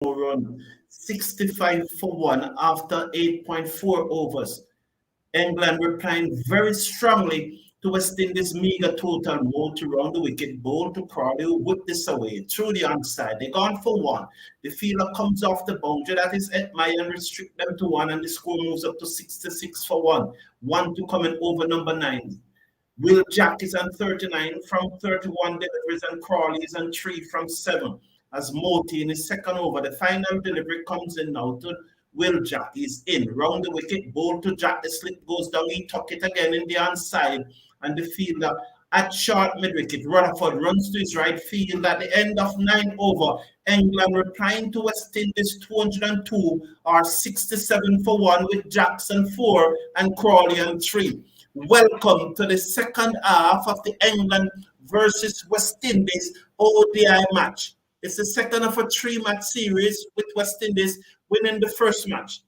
run, 65 for 1 after 8.4 overs. England replying very strongly to West Indies' meager total mode to round the wicket, bowl to Crawley, who whipped this away through the onside. They gone for 1. The fielder comes off the boundary, that is Edmire, and restrict them to 1, and the score moves up to 66 for 1. 1 to come in over number 9. Will Jack is on 39 from 31 deliveries, and Crawley is on 3 from 7. As Moti in his second over, the final delivery comes in now to Will Jack. Is in, round the wicket, bowl to Jack, the slip goes down, he tuck it again in the onside, and the fielder at short mid-wicket, Rutherford runs to his right field at the end of 9 over. England replying to West Indies 202 or 67 for 1 with Jackson 4 and Crawley on 3. Welcome to the second half of the England versus West Indies ODI match. It's the second of a 3-match series with West Indies winning the first match.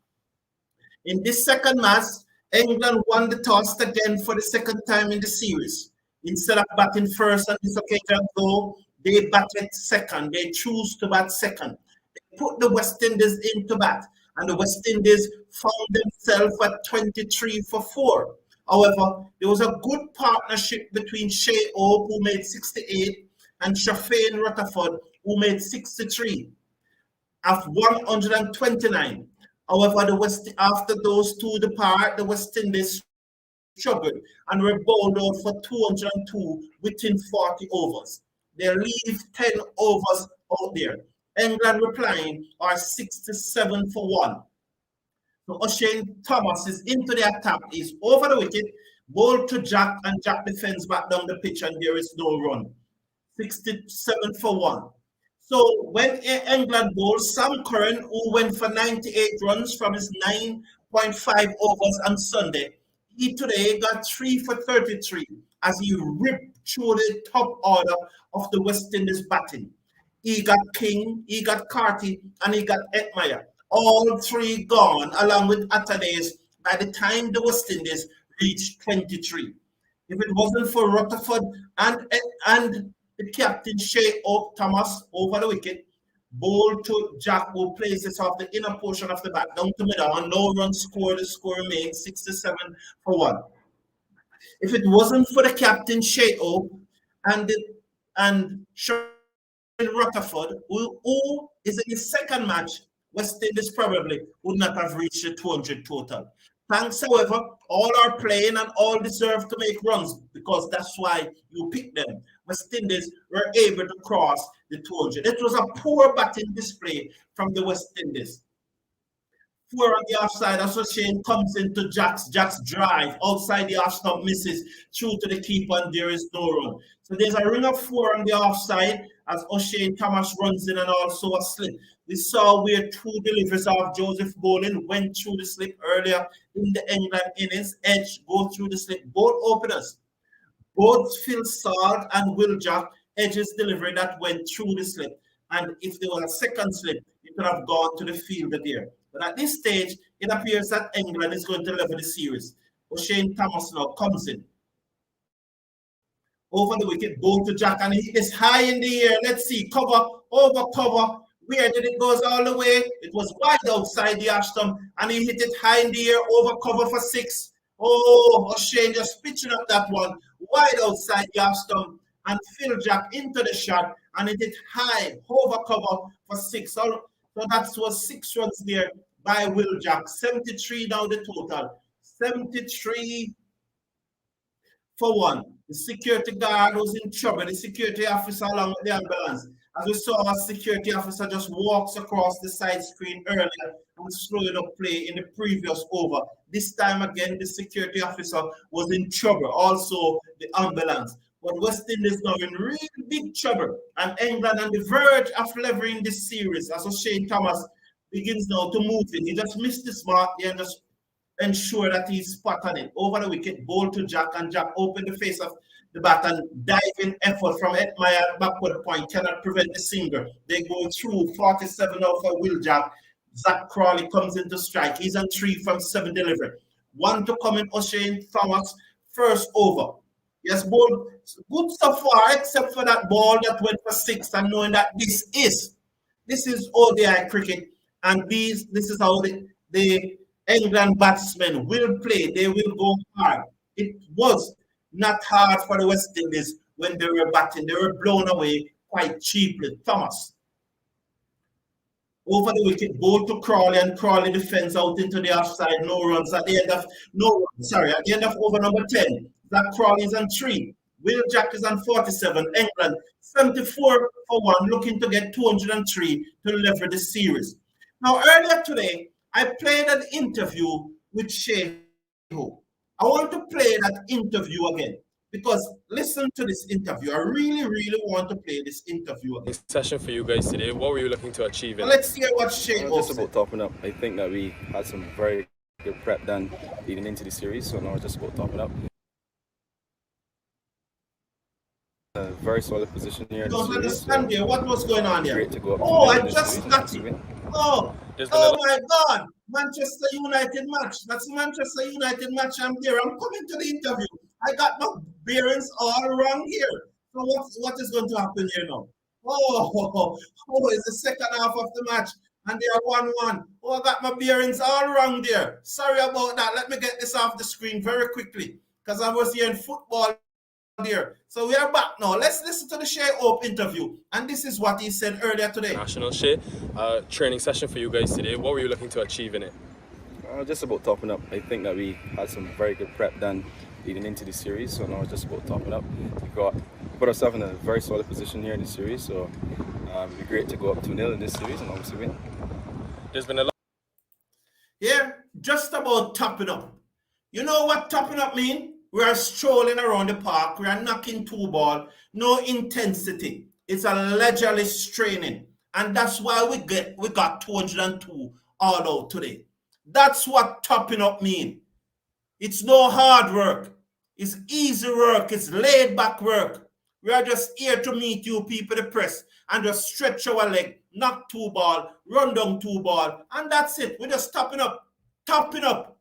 In this second match, England won the toss again for the second time in the series. Instead of batting first on this occasion, though, they batted second. They choose to bat second. They put the West Indies into bat, and the West Indies found themselves at 23 for 4. However, there was a good partnership between Shea Oak, who made 68, and Shafane Rutherford, who made 63 of 129. However, after those two depart, the West Indies struggled and were bowled out for 202 within 40 overs. They leave 10 overs out there. England replying are 67 for 1. So O'Shane Thomas is into the attack. He's over the wicket, bowled to Jack, and Jack defends back down the pitch, and there is no run. 67 for 1. So when England bowled, Sam Curran, who went for 98 runs from his 9.5 overs on Sunday, he today got 3 for 33 as he ripped through the top order of the West Indies batting. He got King, he got Carty, and he got Edmire. All 3 gone, along with Atterdays, by the time the West Indies reached 23. If it wasn't for Rutherford and the captain Shea Oak Thomas over the wicket, bowled to Jack, who places off the inner portion of the bat down to middle, and no run scored. The score remains 67 for 1. If it wasn't for the captain Shea Oak and Shea Rutherford, who is in his second match, West Indies probably would not have reached the 200 total. Thanks, however, all are playing and all deserve to make runs because that's why you pick them. West Indies were able to cross the 200. It was a poor batting display from the West Indies. 4 on the offside, as O'Shane comes into Jack's drive. Outside the off stump misses through to the keeper, and there is no run. So there's a ring of 4 on the offside as O'Shane Thomas runs in and also a slip. We saw where 2 deliveries of Joseph Bowling went through the slip earlier in the England innings. Edge go through the slip. Both openers, both Phil Salt and Will Jack, Edge's delivery that went through the slip. And if there was a second slip, it could have gone to the fielder there. But at this stage, it appears that England is going to level the series. O'Shane Thomas now comes in. Over the wicket, bowl to Jack, and he is high in the air. Let's see, cover, over cover. Where did it go all the way? It was wide outside the ash stump, and he hit it high in the air, over cover for 6. Oh, O'Shane just pitching up that one, wide outside the ash stump, and Phil Jack into the shot, and it hit high, over cover for 6. So that was 6 runs there by Will Jack. 73 now the total. 73 for 1. The security guard was in trouble. The security officer along with the ambulance. As we saw, a security officer just walks across the side screen earlier and slowed up play in the previous over. This time again, the security officer was in trouble. Also, the ambulance. But West Indies now in really big trouble. And England on the verge of leveling this series. As O'Shane Thomas begins now to move in. He just missed the mark there and just ensure that he's spot on it. Over the wicket, bowl to Jack, and Jack opened the face of the bat, and diving effort from Edmire backward point cannot prevent the single. They go through 47 now for Will Jack. Zach Crawley comes into strike. He's on 3 from 7 delivery. 1 to come in O'Shane Thomas, first over. Yes, ball good so far, except for that ball that went for 6, and knowing that this This is ODI cricket, and this is how the England batsmen will play. They will go hard. It was not hard for the West Indies when they were batting. They were blown away quite cheaply. Thomas over the wicket, ball to Crawley, and Crawley defends out into the offside. No runs at the end of at the end of over number 10. That Crawley is on 3. Will Jack is on 47. England 74 for 1, looking to get 203 to lever the series. Now, earlier today, I played an interview with Sheho. I want to play that interview again because listen to this interview. I really, really want to play this interview again. Session for you guys today. What were you looking to achieve? Well, let's hear what Sheho Just about topping up. I think that we had some very good prep done leading into the series, so now it's just about topping up. A very solid position here. I don't understand here. What was going on here? Great to go up. Oh, I just got it. Oh my God. Manchester United match. That's Manchester United match. I'm there. I'm coming to the interview. I got my bearings all wrong here. So what is going to happen here now? It's the second half of the match. And they are 1-1. Oh, I got my bearings all wrong there. Sorry about that. Let me get this off the screen very quickly. Because I was hearing football there. So we are back now. Let's listen to the Shea Hope interview. And this is what he said earlier today. National Shea, training session for you guys today. What were you looking to achieve in it? Just about topping up. I think that we had some very good prep done leading into the series, so now it's just about topping up. We put ourselves in a very solid position here in the series, so it'd be great to go up 2-0 in this series and obviously win. There's been a lot. Yeah, just about topping up. You know what topping up mean? We are strolling around the park. We are knocking 2 ball. No intensity. It's a leisurely training. And that's why we got 202 all out today. That's what topping up mean. It's no hard work. It's easy work. It's laid back work. We are just here to meet you people, the press, and just stretch our leg, knock 2 ball, run down 2 ball, and that's it. We're just topping up.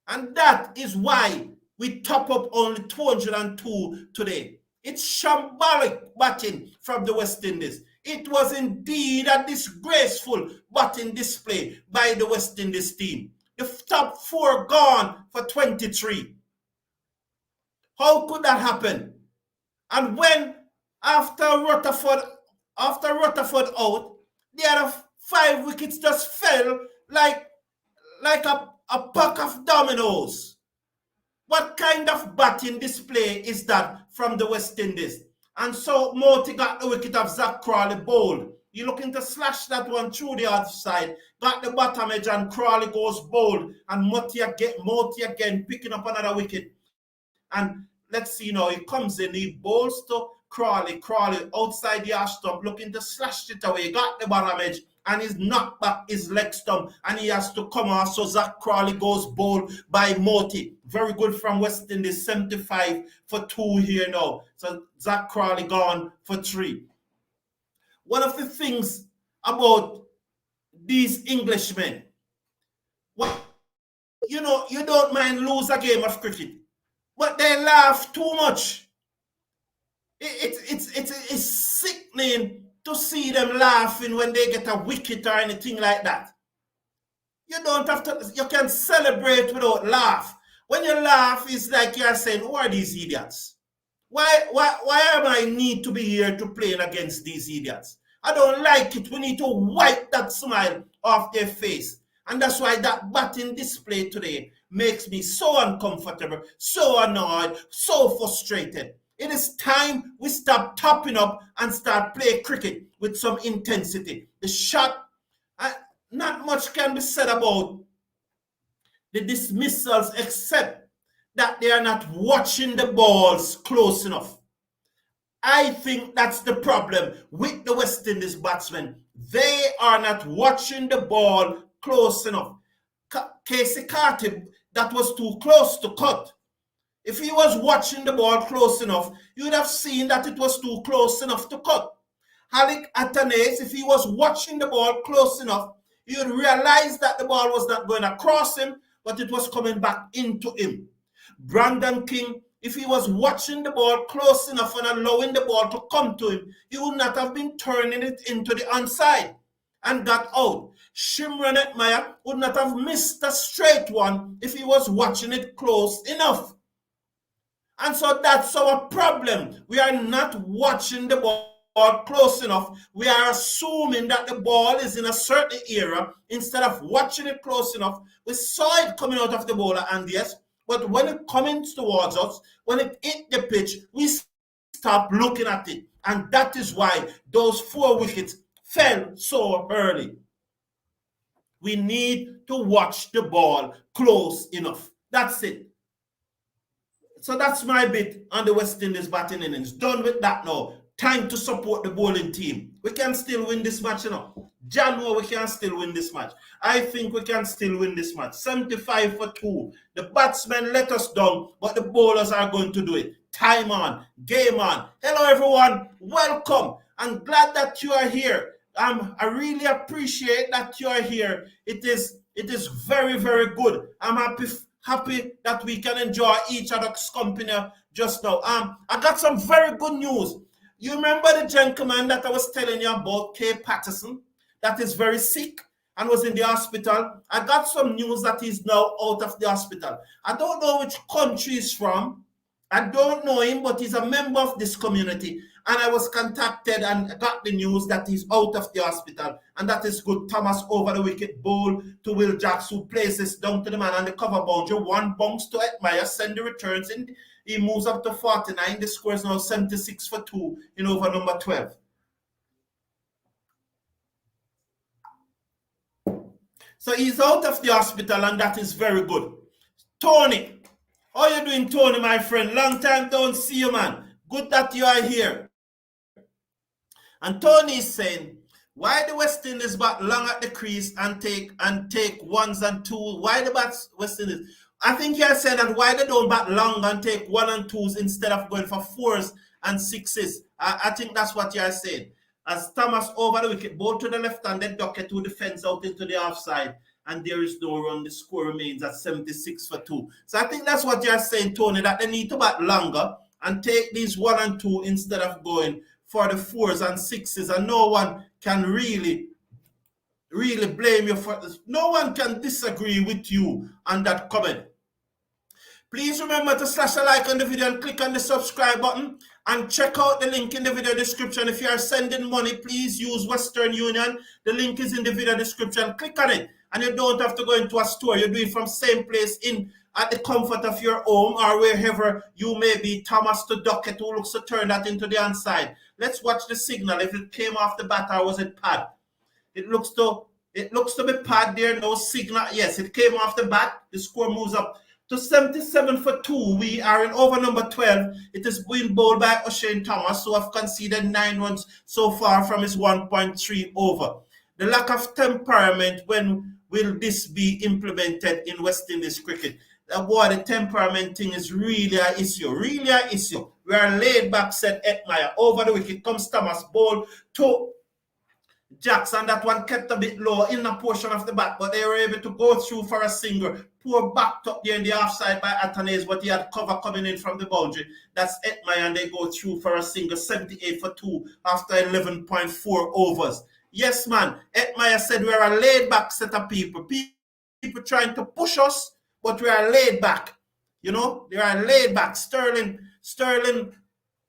And that is why we top up only 202 today. It's shambolic batting from the West Indies. It was indeed a disgraceful batting display by the West Indies team. The top 4 gone for 23. How could that happen? And when after Rutherford out, the other 5 wickets just fell like a pack of dominoes. What kind of batting display is that from the West Indies? And so Moti got the wicket of Zach Crawley bowled. You're looking to slash that one through the other side. Got the bottom edge and Crawley goes bowled. And Moti again picking up another wicket. And let's see now, he comes in, he bowls to Crawley outside the ash stump, looking to slash it away. Got the bottom edge. And he's knocked back his leg stump and he has to come off. So Zach Crawley goes bowled by Moti. Very good from West Indies, 75 for 2 here now. So Zach Crawley gone for 3. One of the things about these Englishmen, you don't mind lose a game of cricket, but they laugh too much. It's sickening to see them laughing when they get a wicket or anything like that. You don't have to, you can celebrate without laugh. When you laugh, it's like you're saying, who are these idiots? Why am I need to be here to play against these idiots? I don't like it. We need to wipe that smile off their face. And that's why that batting display today makes me so uncomfortable, so annoyed, so frustrated. It is time we stop topping up and start playing cricket with some intensity. The shot, not much can be said about the dismissals except that they are not watching the balls close enough. I think that's the problem with the West Indies batsmen. They are not watching the ball close enough. Casey Carter, that was too close to cut. If he was watching the ball close enough, you would have seen that it was too close enough to cut. Halik Atanes, if he was watching the ball close enough, he would realize that the ball was not going across him, but it was coming back into him. Brandon King, if he was watching the ball close enough and allowing the ball to come to him, he would not have been turning it into the onside and got out. Shimron Etmire would not have missed a straight one if he was watching it close enough. And so that's our problem. We are not watching the ball close enough. We are assuming that the ball is in a certain area instead of watching it close enough. We saw it coming out of the bowler, and yes, but when it comes towards us, when it hit the pitch, we stop looking at it. And that is why those 4 wickets fell so early. We need to watch the ball close enough. That's it. So that's my bit on the West Indies batting innings. Done with that now. Time to support the bowling team. We can still win this match, you know. January, we can still win this match. I think we can still win this match. 75 for 2. The batsmen let us down, but the bowlers are going to do it. Time on. Game on. Hello, everyone. Welcome. I'm glad that you are here. I really appreciate that you are here. It is very, very good. I'm happy that we can enjoy each other's company just now. I got some very good news. You remember the gentleman that I was telling you about, K. Patterson, that is very sick and was in the hospital? I got some news that he's now out of the hospital. I don't know which country he's from. I don't know him, but he's a member of this community. And I was contacted and got the news that he's out of the hospital. And that is good. Thomas over the wicket, bowl to Will Jacks, who places down to the man on the cover boundary. 1 bounce to Etmire, send the returns in. He moves up to 49. The score is now 76 for 2 in over number 12. So he's out of the hospital, and that is very good. Tony, how you doing, Tony, my friend? Long time don't see you, man. Good that you are here. And Tony is saying, why the West Indies bat long at the crease and take 1s and 2s? Why the West Indies? I think you said that why they don't bat long and take 1 and 2s instead of going for 4s and 6s. I think that's what you are saying. As Thomas over the wicket, ball to the left-handed Duckett who defends out into the offside, and there is no run. The score remains at 76 for 2. So I think that's what you are saying, Tony, that they need to bat longer and take these 1 and 2 instead of going for the 4s and 6s, and no one can really blame you for this. No one can disagree with you on that comment. Please remember to slash a like on the video and click on the subscribe button, and check out the link in the video description. If you are sending money, please use Western Union. The link is in the video description. Click on it, and you don't have to go into a store. You do it from same place at the comfort of your home or wherever you may be. Thomas to Duckett, who looks to turn that into the onside. Let's watch the signal. If it came off the bat or was it pad? It looks to be pad there. No signal. Yes, it came off the bat. The score moves up to 77 for 2. We are in over number 12. It is being bowled by O'Shane Thomas, who have conceded 9 runs so far from his 1.3 over. The lack of temperament, when will this be implemented in West Indies cricket? Boy, the temperament thing is really an issue. Really an issue. We are laid back, said Etmire. Over the wicket comes Thomas, ball to Jackson. That one kept a bit low in a portion of the bat, but they were able to go through for a single. Poor backed up there in the offside by Atanes, but he had cover coming in from the boundary. That's Etmire, and they go through for a single. 78 for 2 after 11.4 overs. Yes, man. Etmire said we're a laid back set of people. People trying to push us, but we are laid back. You know, they are laid back. Sterling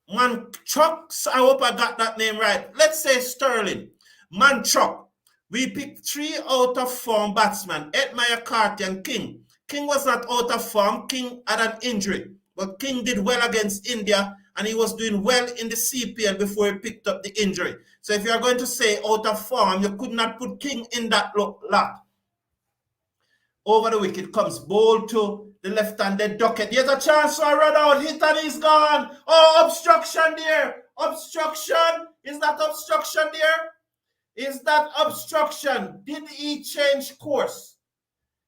Manchuk. I hope I got that name right. Let's say Sterling Manchuk. We picked 3 out of form batsmen, Etmire, Carty, and King. King was not out of form. King had an injury, but King did well against India, and he was doing well in the CPL before he picked up the injury. So if you're going to say out of form, you could not put King in that lot. Over the wicket comes ball to the left-handed Duckett. Here's a chance for a run out. Hit and he's gone. Oh, obstruction there. Obstruction. Is that obstruction there? Is that obstruction? Did he change course?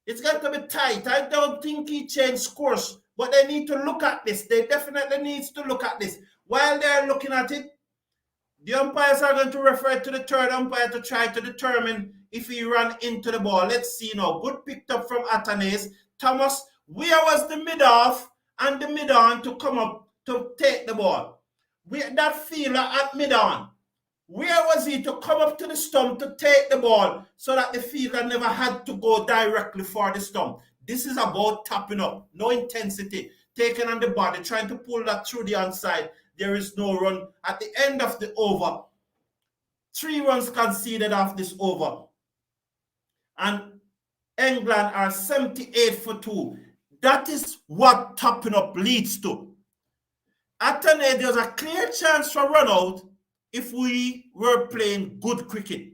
It's got to be tight. I don't think he changed course, but they need to look at this. They definitely need to look at this. While they're looking at it, the umpires are going to refer to the third umpire to try to determine if he ran into the ball. Let's see now. Good picked up from Atanes. Thomas, where was the mid-off? and the mid-on to come up to take the ball. That fielder at mid-on, where was he to come up to the stump to take the ball so that the fielder never had to go directly for the stump? This is about tapping up, no intensity, taking on the body, trying to pull that through the onside. There is no run. At the end of the over, 3 runs conceded off this over. And England are 78 for 2. That is what tapping up leads to. At an end, there's a clear chance for run out if we were playing good cricket.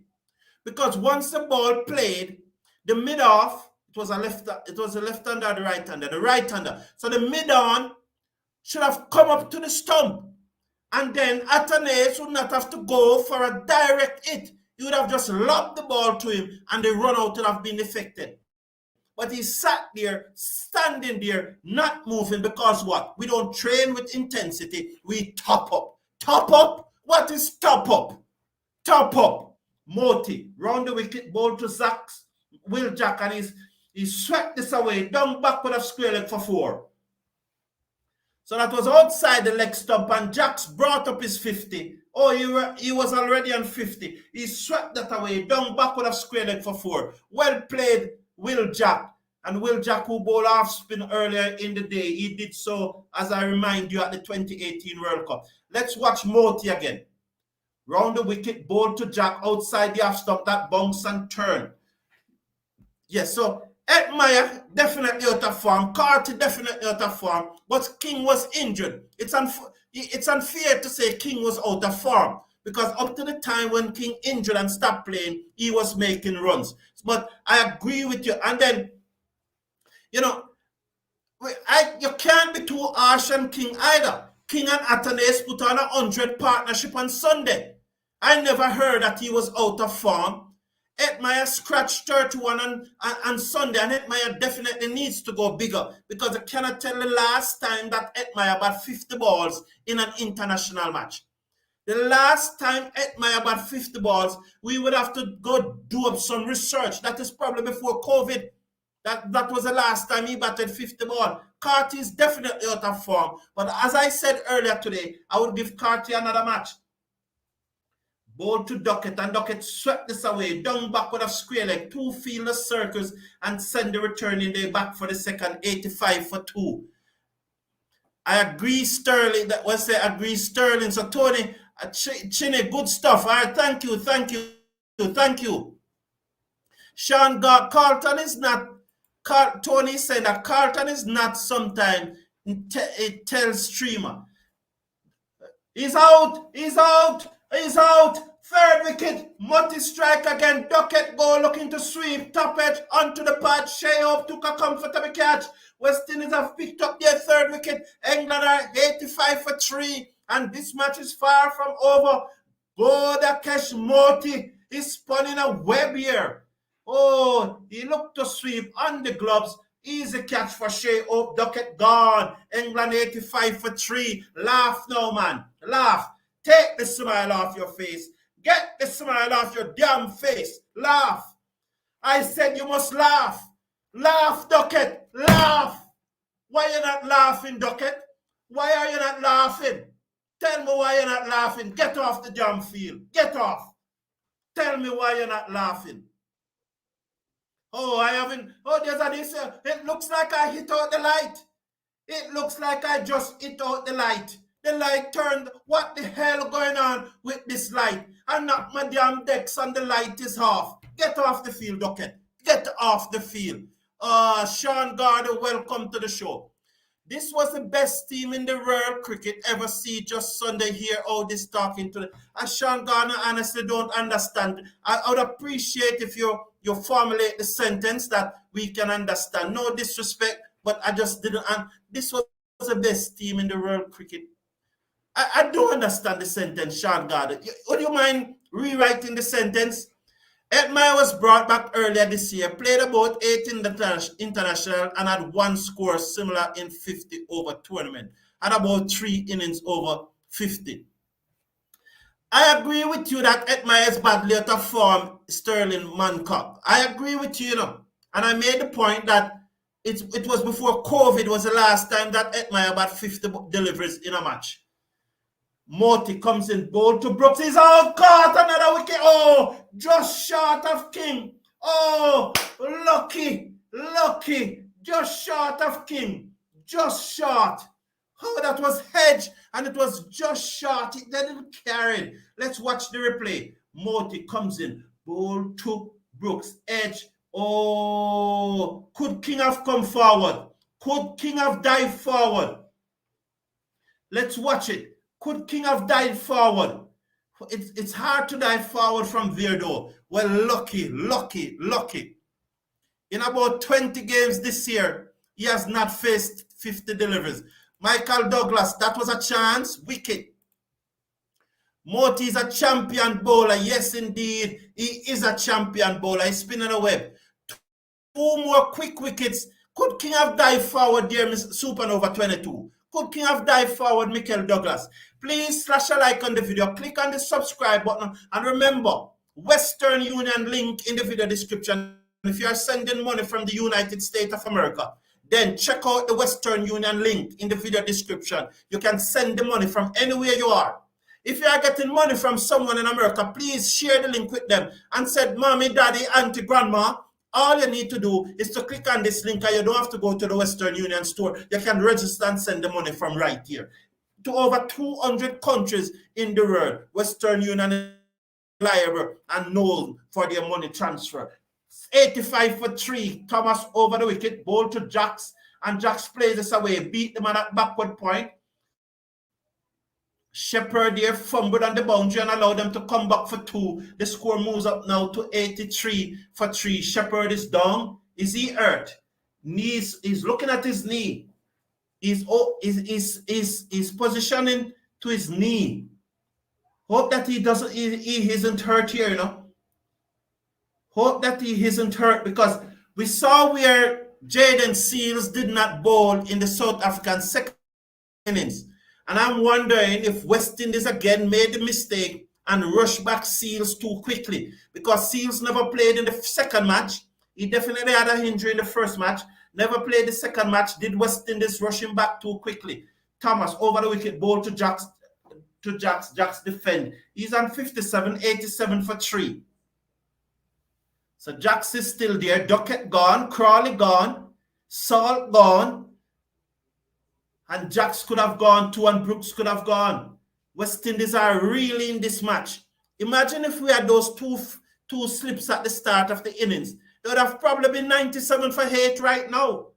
Because once the ball played, the mid-off, it was a left-hander or the right-hander? The right-hander. So the mid-on should have come up to the stump. And then Athanaze would not have to go for a direct hit. He would have just lobbed the ball to him and the run out would have been effected. But he sat there, standing there, not moving because what? We don't train with intensity. We top up. Top up? What is top up? Top up. Moti, round the wicket, ball to Will Jack, and he swept this away, down backward of square leg for 4. So that was outside the leg stump, and Jacks brought up his 50. Oh, he was already on 50. He swept that away, down backward of square leg for 4. Well played, Will Jack. And Will Jack, who bowled off spin earlier in the day, he did so, as I remind you, at the 2018 World Cup. Let's watch Moti again. Round the wicket, ball to Jack outside the off stump, that bounce and turn. Yes, so Edmire definitely out of form, Carty definitely out of form, but King was injured. It's unfair to say King was out of form because up to the time when King injured and stopped playing, he was making runs. But I agree with you. And then, you know, you can't be too harsh on King either. King and Athanaze put on a 100 partnership on Sunday. I never heard that he was out of form. Edmire scratched 31 on Sunday, and Edmire definitely needs to go bigger because I cannot tell the last time that Edmire bat 50 balls in an international match. The last time Edmire bat 50 balls, we would have to go do up some research. That is probably before COVID. That was the last time he batted 50 ball. Carty is definitely out of form. But as I said earlier today, I would give Carty another match. Ball to Duckett, and Duckett swept this away, down backward of square leg, 2 fielder circles, and send the return in there back for the second, 85 for 2. I agree, Sterling. That was say agree, Sterling. So Tony, Chinny, good stuff. All right, thank you. Sean Carlton is not. Tony said that Carlton is not sometime a tell streamer. He's out. Third wicket. Moti strike again. Duckett go looking to sweep. Top edge onto the pad. Shea Hope took a comfortable catch. West Indies have picked up their third wicket. England are 85 for 3. And this match is far from over. Godakesh Moti is spun in a web here. Oh, he looked to sweep on the gloves. Easy catch for Shea Hope. Duckett gone. England 85 for 3. Laugh now, man. Laugh. Take the smile off your face. Get the smile off your damn face. Laugh. I said you must laugh. Laugh, Duckett. Laugh. Why are you not laughing, Duckett? Why are you not laughing? Tell me why you're not laughing. Get off the damn field. Get off. Tell me why you're not laughing. Oh, I haven't. Oh, there's this. It looks like I hit out the light. It looks like I just hit out the light. The light turned. What the hell going on with this light? I knocked my damn decks and the light is off. Get off the field, Duckett. Get off the field. Sean Gardner, welcome to the show. This was the best team in the world cricket ever see. Just Sunday here, all this talking to the. Sean Gardner honestly don't understand. I would appreciate if you formulate the sentence that we can understand. No disrespect, but I just didn't. And this was the best team in the world cricket. I don't understand the sentence, Sean Gardner. Would you mind rewriting the sentence? Edmire was brought back earlier this year, played about 8 international and had 1 score similar in 50 over tournament, had about 3 innings over 50. I agree with you that Edmire is badly out of form, Sterling Mancock. I agree with you, and I made the point that it was before COVID was the last time that Etmire about 50 deliveries in a match. Morty comes in, ball to Brooks. He's out, caught another wicket. Oh, just short of King. Oh, lucky. Just short of King. Just short. Oh, that was hedge, and it was just short. It didn't carry it. Let's watch the replay. Morty comes in, ball to Brooks, edge. Oh, could King have come forward? Could King have dived forward? Let's watch it. Could King have dived forward? It's hard to dive forward from there, though. Well, lucky. In about 20 games this year, he has not faced 50 deliveries. Michael Douglas, that was a chance. Wicket. Morty is a champion bowler. Yes, indeed. He is a champion bowler. He's spinning a web. 2 more quick wickets. Could King have dived forward there, Miss Supernova 22? Could King have dived forward, Michael Douglas? Please slash a like on the video. Click on the subscribe button. And remember, Western Union link in the video description. If you are sending money from the United States of America, then check out the Western Union link in the video description. You can send the money from anywhere you are. If you are getting money from someone in America, please share the link with them and said, Mommy, Daddy, Auntie, Grandma. All you need to do is to click on this link, and you don't have to go to the Western Union store. You can register and send the money from right here. To over 200 countries in the world, Western Union is liable and known for their money transfer. 85 for 3. Thomas over the wicket, ball to Jacks, and Jacks plays this away, beat them at that backward point. Shepherd there fumbled on the boundary and allowed them to come back for 2. The score moves up now to 83 for 3. Shepherd is down. Is he hurt? He's looking at his knee. He's positioning to his knee. Hope that he isn't hurt here, you know. Hope that he isn't hurt, because we saw where Jaden Seals did not bowl in the South African second innings. And I'm wondering if West Indies again made the mistake and rushed back Seals too quickly, because Seals never played in the second match. He definitely had an injury in the first match, never played the second match. Did West Indies rush him back too quickly? Thomas over the wicket, ball to Jacks. Jacks defend. He's on 57, 87 for 3. So Jacks is still there. Duckett gone, Crawley gone, Salt gone. And Jacks could have gone too, and Brooks could have gone. West Indies are really in this match. Imagine if we had those two slips at the start of the innings. They would have probably been 97 for 8 right now.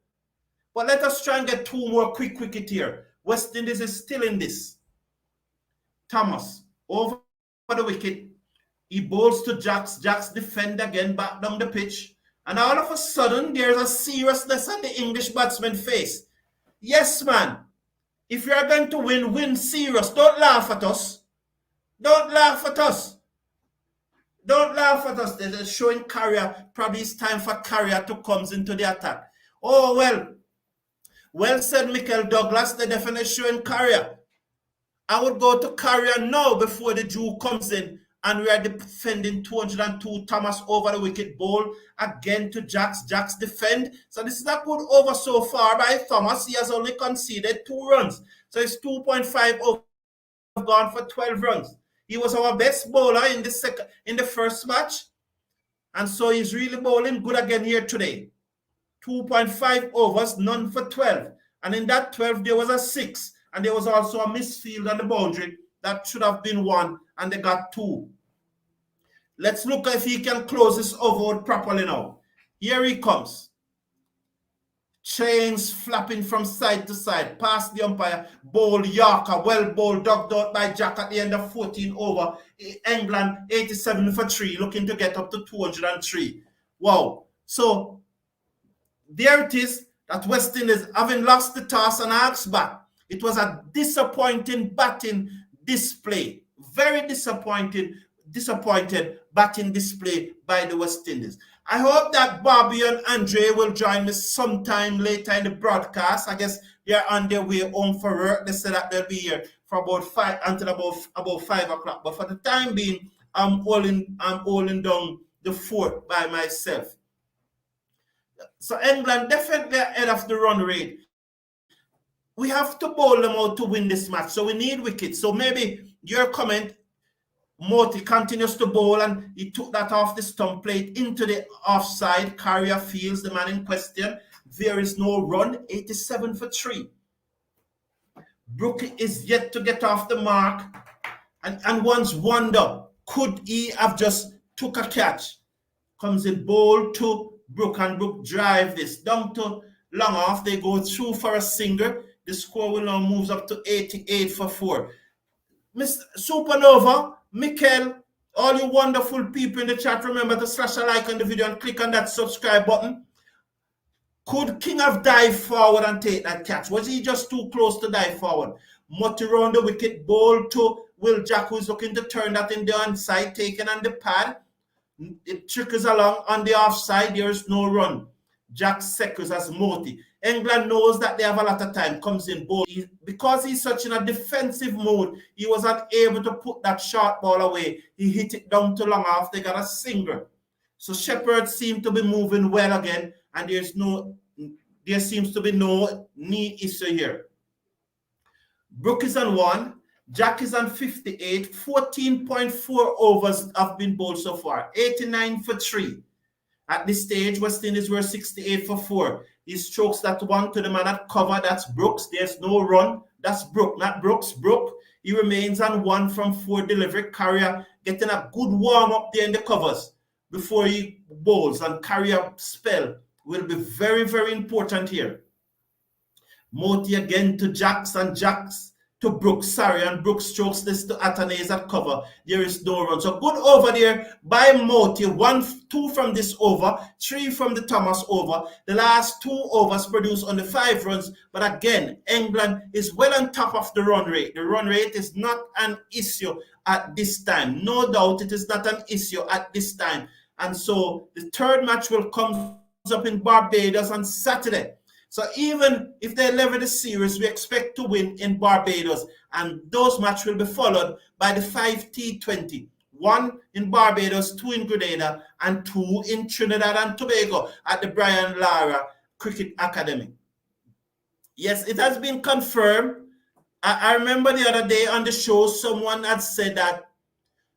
But let us try and get 2 more quick wicket here. West Indies is still in this. Thomas over the wicket. He bowls to Jacks. Jacks defend again, back down the pitch. And all of a sudden, there's a seriousness on the English batsman's face. Yes, man. If you are going to win, win serious. Don't laugh at us. Don't laugh at us. Don't laugh at us. They're showing Carrier. Probably it's time for Carrier to come into the attack. Oh, well. Well said, Michael Douglas. They're definitely showing Carrier. I would go to Carrier now before the Jew comes in. And we are defending 202. Thomas over the wicket, ball again to Jacks. Jacks defend. So this is a good over so far by Thomas. He has only conceded 2 runs. So it's 2.5 over, gone for 12 runs. He was our best bowler in the first match. And so he's really bowling good again here today. 2.5 overs, none for 12. And in that 12, there was a 6. And there was also a misfield on the boundary. That should have been 1, and they got 2. Let's look if he can close this over properly now. Here he comes. Chains flapping from side to side. Past the umpire. Bowl Yorker. Well bowled. Ducked out by Jack at the end of 14 over. England 87 for 3. Looking to get up to 203. Wow. So there it is. That West Indies, having lost the toss and asked back. It was a disappointing batting display. Very disappointed batting display by the West Indies. I hope that Bobby and Andre will join me sometime later in the broadcast. I guess they're on their way home for work. They said that they'll be here for about 5 until about 5 o'clock. But for the time being, I'm holding down the fort by myself. So England definitely ahead of the run rate. We have to bowl them out to win this match. So we need wickets. So maybe your comment, Morty continues to bowl and he took that off the stump plate into the offside. Carrier fields the man in question. There is no run. 87 for 3. Brooke is yet to get off the mark. And one's wonder, could he have just took a catch? Comes in bowl to Brooke and Brooke drive this down to long off. They go through for a single. The score will now moves up to 88 for 4. Mr. Supernova, Mikel, all you wonderful people in the chat, remember to slash a like on the video and click on that subscribe button. Could King have dived forward and take that catch? Was he just too close to dive forward? Mutty round the wicket, ball to Will Jack, who's looking to turn that in the onside, taken on the pad. It trickles along on the offside. There is no run. Jack seconds as Moti. England knows that they have a lot of time. Comes in bowl. Because he's such in a defensive mode, he was not able to put that short ball away. He hit it down to long off. They got a single. So Shepherd seemed to be moving well again, and there seems to be no knee issue here. Brooke is on 1. Jack is on 58. 14.4 overs have been bowled so far. 89 for 3. At this stage, West Indies were 68 for 4. He strokes that one to the man at cover. That's Brooks. There's no run. That's Brooke, not Brooks. Brooke. He remains on 1 from 4 delivery. Carrier getting a good warm up there in the covers before he bowls. And Carrier spell will be very, very important here. Moti again to Jacks and Jacks to Brooks. Sorry, and Brooks strokes this to Atanase at cover. There is no run. So good over there by Moti. 2 from this over, 3 from the Thomas over. The last 2 overs produced on the 5 runs. But again, England is well on top of the run rate. The run rate is not an issue at this time. No doubt it is not an issue at this time. And so the third match will come up in Barbados on Saturday. So even if they level the series, we expect to win in Barbados. And those matches will be followed by the 5 T20. 1 in Barbados, 2 in Grenada, and 2 in Trinidad and Tobago at the Brian Lara Cricket Academy. Yes, it has been confirmed. I remember the other day on the show, someone had said that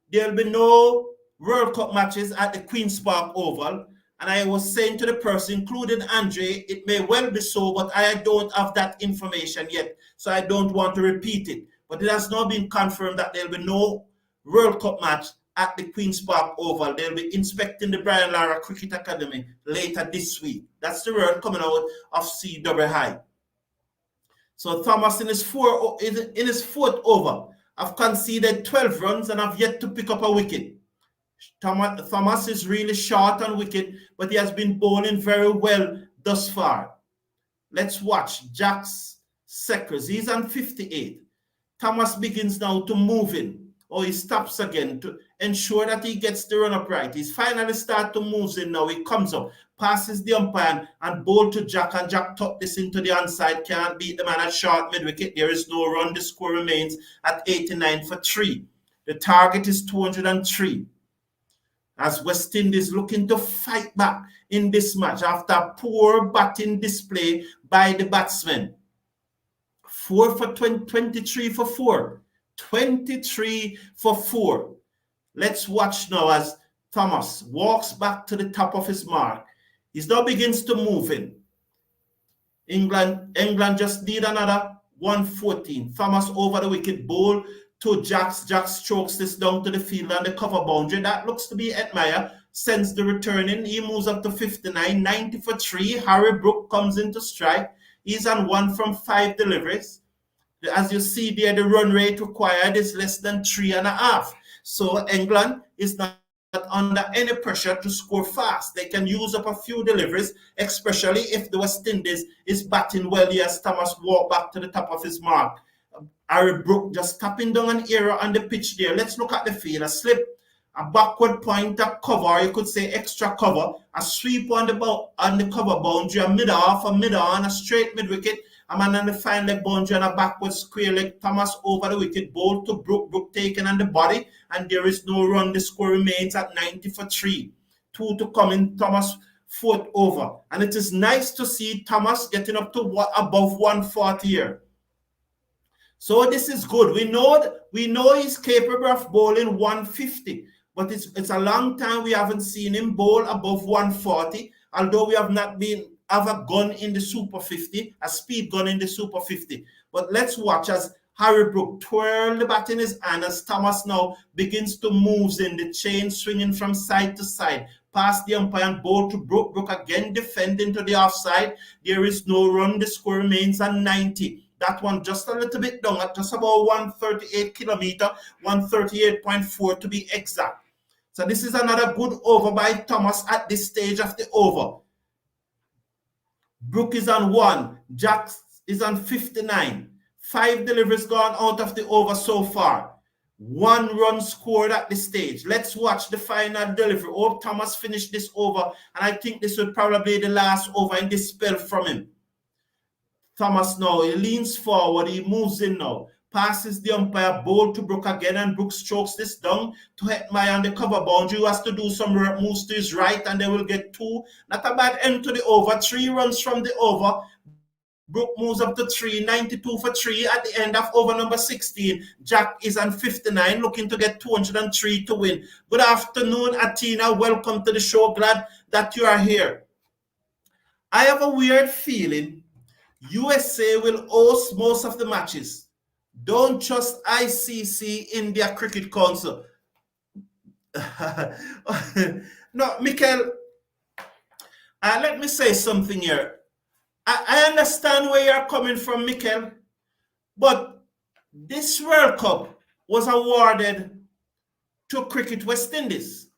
there will be no World Cup matches at the Queen's Park Oval. And I was saying to the person, including Andre, it may well be so, but I don't have that information yet. So I don't want to repeat it. But it has not been confirmed that there will be no World Cup match at the Queen's Park Oval. They'll be inspecting the Brian Lara Cricket Academy later this week. That's the word coming out of CWI. So Thomas in his fourth over have conceded 12 runs and have yet to pick up a wicket. Thomas is really short on wicket, but he has been bowling very well thus far. Let's watch Jack's Seckers. He's on 58. Thomas begins now to move in, or he stops again to ensure that he gets the run up right. He's finally started to move in now. He comes up, passes the umpire and bowl to Jack, and Jack tucked this into the onside. Can't beat the man at short mid-wicket. There is no run. The score remains at 89 for 3. The target is 203. As West Indies looking to fight back in this match after poor batting display by the batsmen. 4 for 23 for 4. 23 for 4. Let's watch now as Thomas walks back to the top of his mark. He now begins to move in. England just need another 114. Thomas over the wicket, bowl to Jacks. Jacks strokes this down to the field and the cover boundary. That looks to be Edmire. Sends the return in. He moves up to 59. 90 for 3. Harry Brook comes into strike. He's on 1 from 5 deliveries. As you see there, the run rate required is less than 3.5. So England is not under any pressure to score fast. They can use up a few deliveries, especially if the West Indies is batting well. Yes, Thomas walked back to the top of his mark. Harry Brook just tapping down an error on the pitch there. Let's look at the field. A slip, a backward pointer cover, you could say extra cover, a sweep on the cover boundary, a mid-off, a mid-on, a straight mid-wicket, a man on the fine leg boundary and a backward square leg. Thomas over the wicket, ball to Brook. Brook taken on the body, and there is no run. The score remains at 90 for 3. 2 to come in. Thomas fourth over. And it is nice to see Thomas getting up to above 140 here. So this is good. We know he's capable of bowling 150, but it's a long time we haven't seen him bowl above 140, although we have not have a gun in the Super 50, a speed gun in the Super 50. But let's watch as Harry Brook twirl the bat in his hand as Thomas now begins to move in the chain, swinging from side to side. Past the umpire and bowl to Brook. Brook again defending to the offside. There is no run. The score remains at 90. That one just a little bit down at just about 138 kilometer, 138.4 to be exact. So this is another good over by Thomas at this stage of the over. Brook is on 1. Jack is on 59. 5 deliveries gone out of the over so far. 1 run scored at this stage. Let's watch the final delivery. Hope Thomas finished this over, and I think this would probably be the last over in this spell from him. Thomas now, he leans forward, he moves in now, passes the umpire, bowl to Brook again, and Brook strokes this down to Hetmyer on the cover boundary, who has to do some moves to his right, and they will get 2. Not a bad end to the over. 3 runs from the over. Brook moves up to 3, 92 for 3 at the end of over number 16. Jack is on 59, looking to get 203 to win. Good afternoon, Atina. Welcome to the show. Glad that you are here. I have a weird feeling USA will host most of the matches. Don't trust ICC, India Cricket Council. No, Mikel, let me say something here. I understand where you're coming from, Mikel, but this World Cup was awarded to Cricket West Indies.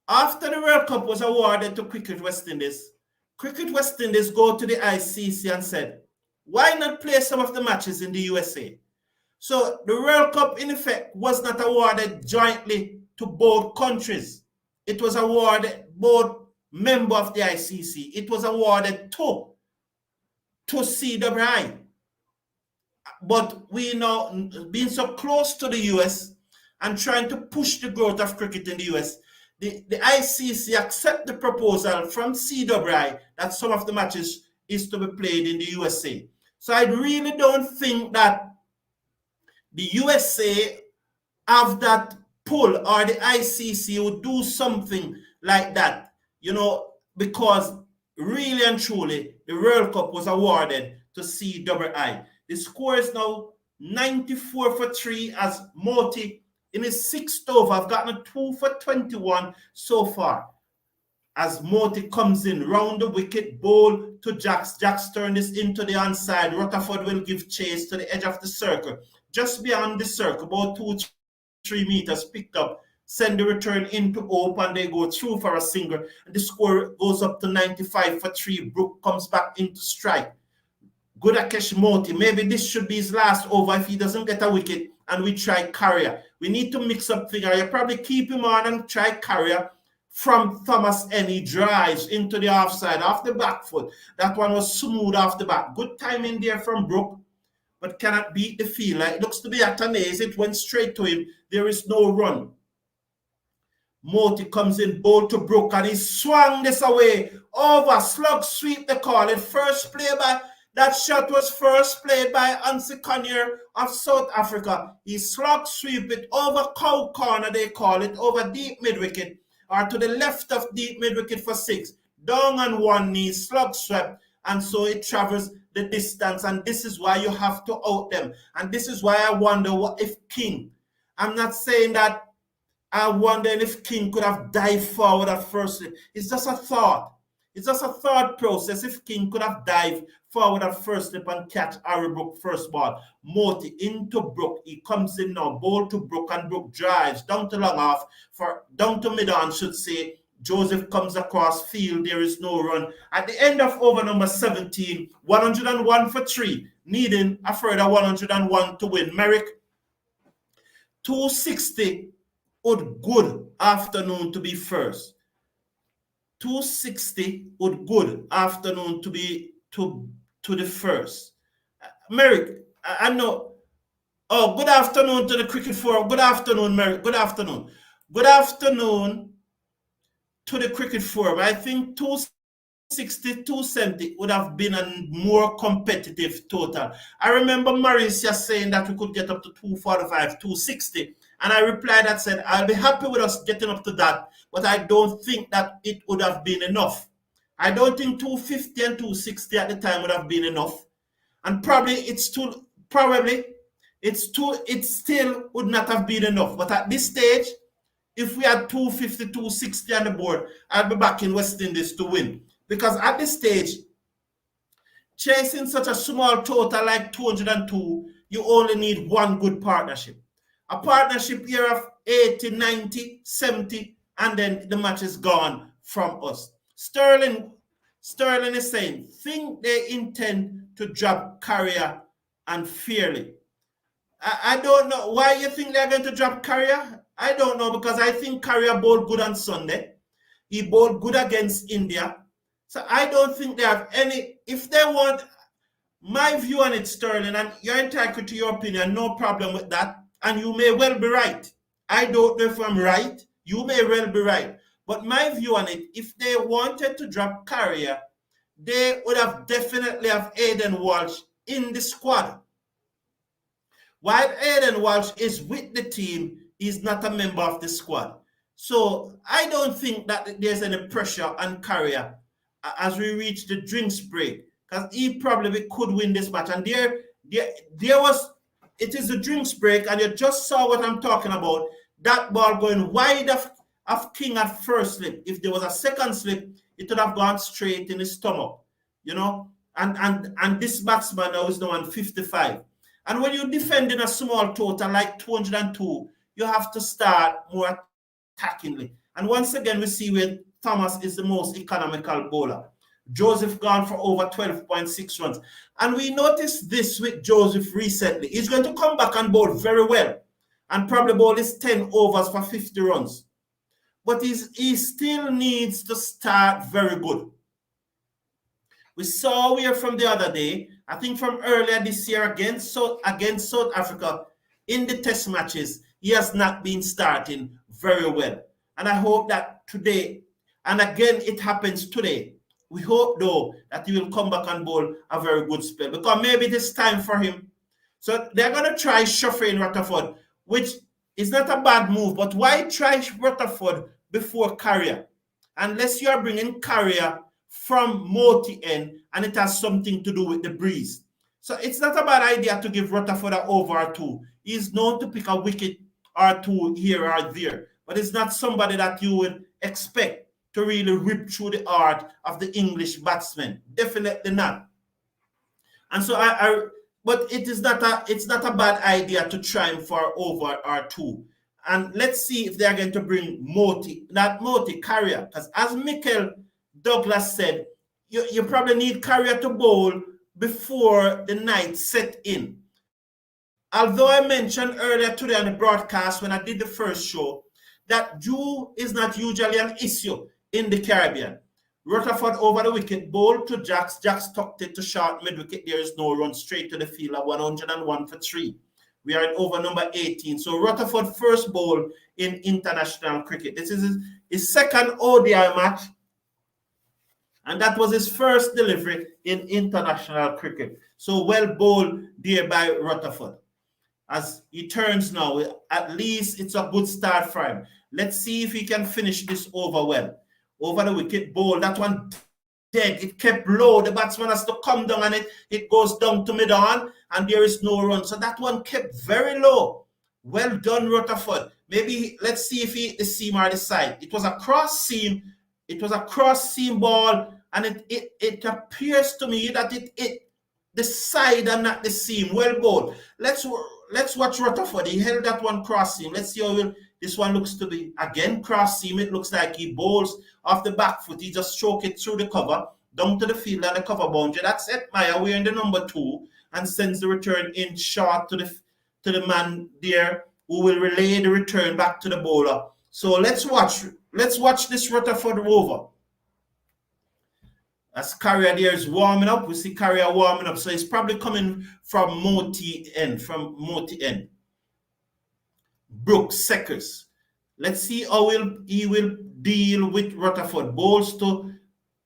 After the World Cup was awarded to Cricket West Indies, Cricket West Indies go to the ICC and said, why not play some of the matches in the USA? So the World Cup, in effect, was not awarded jointly to both countries. It was awarded both member of the ICC. It was awarded to CWI. But we now, being so close to the US and trying to push the growth of cricket in the US, the ICC accept the proposal from CWI that some of the matches is to be played in the USA. So I really don't think that the USA have that pull, or the ICC would do something like that, you know, because really and truly, the World Cup was awarded to CWI. The score is now 94 for 3 as Moti in his 6th over. I've gotten a 2 for 21 so far. As Moti comes in, round the wicket, bowl to Jacks. Jacks turn this into the onside. Rutherford will give chase to the edge of the circle. Just beyond the circle, about 2-3 meters, picked up. Send the return into Hope, and they go through for a single. And the score goes up to 95 for 3. Brook comes back into strike. Good Akesh Moti. Maybe this should be his last over if he doesn't get a wicket and we try Carrier. We need to mix up figure. You probably keep him on and try Carrier from Thomas Any drives into the offside, off the back foot. That one was smooth off the back. Good timing there from Brook, but cannot beat the fielder. It looks to be at an ace. It went straight to him. There is no run. Moti comes in, bowl to Brook, and he swung this away. Over, slug sweep, they call it. That shot was first played by Ansi Conyer of South Africa. He slug sweep it over cow corner, they call it, over deep mid-wicket, or to the left of deep mid-wicket for 6. Down on one knee, slug swept, and so it travels the distance, and this is why you have to out them. And this is why I wonder what if King, I'm not saying that I'm wondering if King could have dived forward at first. It's just a thought. It's just a thought process. If King could have dived forward at first slip and catch Harry Brook first ball. Moti into Brook. He comes in now. Ball to Brook, and Brook drives down to long off. Down to mid-on, should say. Joseph comes across field. There is no run. At the end of over number 17, 101 for 3. Needing a further 101 to win. Merrick, 260 would good afternoon to be first. 260 would good afternoon to be to the first. Merrick, I know. Oh, good afternoon to the cricket forum. Good afternoon, Merrick. Good afternoon. Good afternoon to the cricket forum, I think 260, 270 would have been a more competitive total. I remember Mauricia saying that we could get up to 245, 260. And I replied that said, I'll be happy with us getting up to that, but I don't think that it would have been enough. I don't think 250 and 260 at the time would have been enough. And probably it still would not have been enough. But at this stage, if we had 250, 260 on the board, I'd be back in West Indies to win. Because at this stage, chasing such a small total like 202, you only need one good partnership. A partnership here of 80, 90, 70, and then the match is gone from us. Sterling is saying, think they intend to drop Carrier and Fairley. I don't know. Why you think they're going to drop Carrier? I don't know, because I think Carrier bowled good on Sunday. He bowled good against India. So I don't think they have any, if they want, my view on it, Sterling, and you're entitled to your opinion, no problem with that, and you may well be right. I don't know if I'm right. You may well be right. But my view on it, if they wanted to drop Carrier, they would have definitely have Aiden Walsh in the squad. While Aiden Walsh is with the team, he's not a member of the squad. So I don't think that there's any pressure on Carrier as we reach the drinks break, because he probably could win this match. And there was, it is the drinks break, and you just saw what I'm talking about. That ball going wide of King at first slip. If there was a second slip, it would have gone straight in his stomach, you know. And this batsman now is now on 55. And when you're defending a small total like 202, you have to start more attackingly. And once again, we see where Thomas is the most economical bowler. Joseph gone for over 12.6 runs. And we noticed this with Joseph recently. He's going to come back and bowl very well and probably bowl his 10 overs for 50 runs. But he still needs to start very good. We saw here from the other day, I think from earlier this year against South Africa, in the test matches, he has not been starting very well. And I hope that today, and again, it happens today, we hope, though, that he will come back and bowl a very good spell, because maybe it is time for him. So they're going to try shuffling Rutherford, which is not a bad move, but why try Rutherford before Carrier? Unless you are bringing Carrier from Moti end, and it has something to do with the breeze. So it's not a bad idea to give Rutherford an over or two. He's known to pick a wicket or two here or there, but it's not somebody that you would expect to really rip through the heart of the English batsmen. Definitely not. And so but it's not a bad idea to try him for over or two. And let's see if they're going to bring Carrier, because as Michael Douglas said, you probably need Carrier to bowl before the night set in. Although I mentioned earlier today on the broadcast when I did the first show that dew is not usually an issue in the Caribbean. Rutherford over the wicket, bowled to Jacks. Jacks tucked it to short mid-wicket. There is no run, straight to the field at 101 for 3. We are in over number 18. So Rutherford first bowl in international cricket. This is his second ODI match, and that was his first delivery in international cricket. So well bowled there by Rutherford. As he turns now, at least it's a good start for him. Let's see if he can finish this over well. Over the wicket, bowl. That one dead. It kept low. The batsman has to come down, and it goes down to mid-on, and there is no run. So that one kept very low. Well done, Rutherford. Maybe let's see if he hit the seam or the side. It was a cross seam. It was a cross seam ball, and it appears to me that it hit the side and not the seam. Well bowled. Let's watch Rutherford. He held that one cross seam. Let's see how this one looks to be. Again, cross seam. It looks like he bowls off the back foot. He just stroke it through the cover, down to the field and the cover boundary. That's it, Maya. We're in the number 2 and sends the return in short to the man there who will relay the return back to the bowler. So let's watch this Rutherford over. As Carrier there is warming up, we see Carrier warming up. So he's probably coming from Moti end. Brooks, Seckers. Let's see how he will deal with Rutherford. Bowls to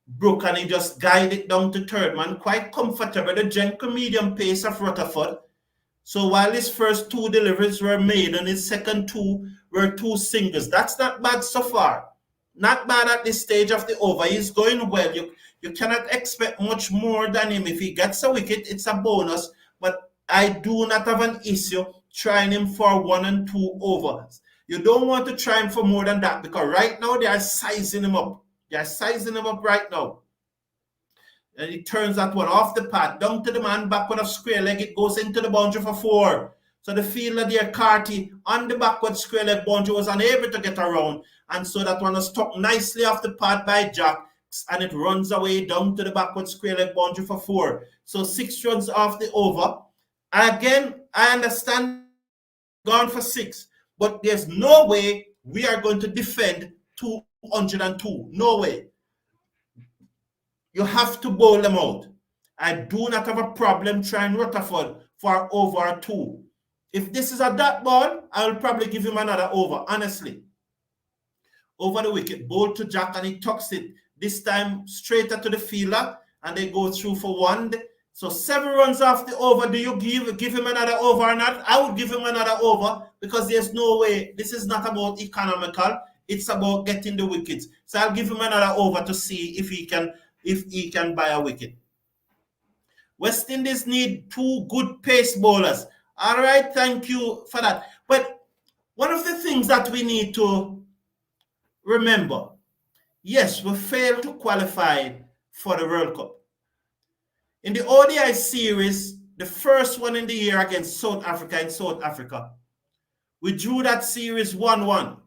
Brook, and he just guided it down to third man. Quite comfortable. The gentle medium pace of Rutherford. So while his first two deliveries were made and his second two were two singles, that's not bad so far. Not bad at this stage of the over. He's going well. You cannot expect much more than him. If he gets a wicket, it's a bonus. But I do not have an issue trying him for 1 and 2 overs. You don't want to try him for more than that, because right now they are sizing him up. They are sizing him up right now. And he turns that one off the pad, down to the man, backward of square leg. It goes into the boundary for 4. So the fielder there, Carty, on the backward square leg boundary, was unable to get around. And so that one was stopped nicely off the pad by Jack. And it runs away down to the backward square leg boundary for 4. So 6 runs off the over. Again, I understand gone for 6. But there's no way we are going to defend 202. No way. You have to bowl them out. I do not have a problem trying Rutherford for over 2. If this is a dot ball, I will probably give him another over, honestly. Over the wicket, bowl to Jack, and he tucks it. This time straighter to the fielder, and they go through for 1. So 7 runs off the over. Do you give him another over or not? I would give him another over, because there's no way. This is not about economical. It's about getting the wickets. So I'll give him another over to see if he can buy a wicket. West Indies need 2 good pace bowlers. All right, thank you for that. But one of the things that we need to remember, yes, we failed to qualify for the World Cup. In the ODI series, the first one in the year against South Africa in South Africa, we drew that series 1-1.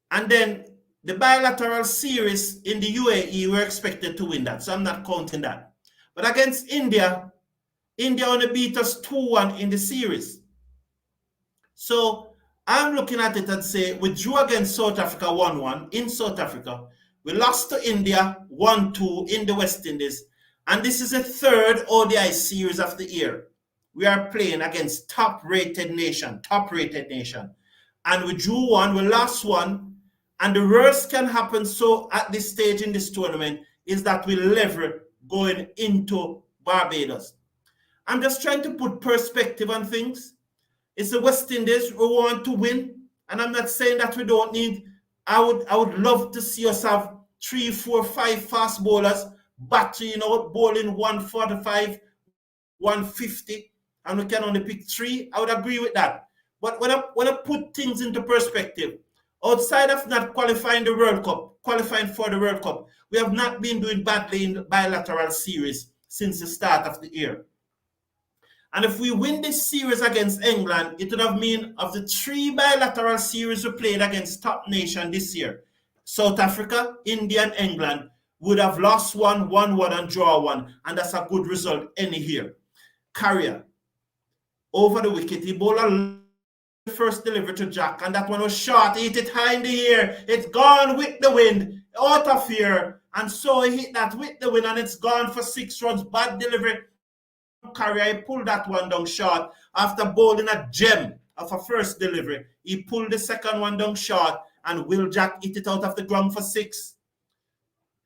And then the bilateral series in the UAE, we're expected to win that, so I'm not counting that. But against India, India only beat us 2-1 in the series. So I'm looking at it and say we drew against South Africa 1-1 in South Africa. We lost to India 1-2 in the West Indies. And this is the 3rd ODI series of the year. We are playing against top-rated nation. And we drew 1, we lost 1. And the worst can happen so at this stage in this tournament is that we lever going into Barbados. I'm just trying to put perspective on things. It's the West Indies. We want to win. And I'm not saying that we don't need. I would love to see us have 3, 4, 5 fast bowlers battering out, bowling 145, 150, and we can only pick 3. I would agree with that. But when I put things into perspective, outside of not qualifying for the World Cup, we have not been doing badly in the bilateral series since the start of the year. And if we win this series against England, it would have mean of the 3 bilateral series we played against top nation this year, South Africa, India, and England, would have lost 1, won 1, and draw 1. And that's a good result any here. Carrier, over the wicket, he bowled a first delivery to Jack, and that one was short. He hit it high in the air. It's gone with the wind, out of here. And so he hit that with the wind, and it's gone for 6 runs. Bad delivery. Carrier, he pulled that one down short after bowling a gem of a first delivery. He pulled the second one down short, and Will Jack hit it out of the ground for 6.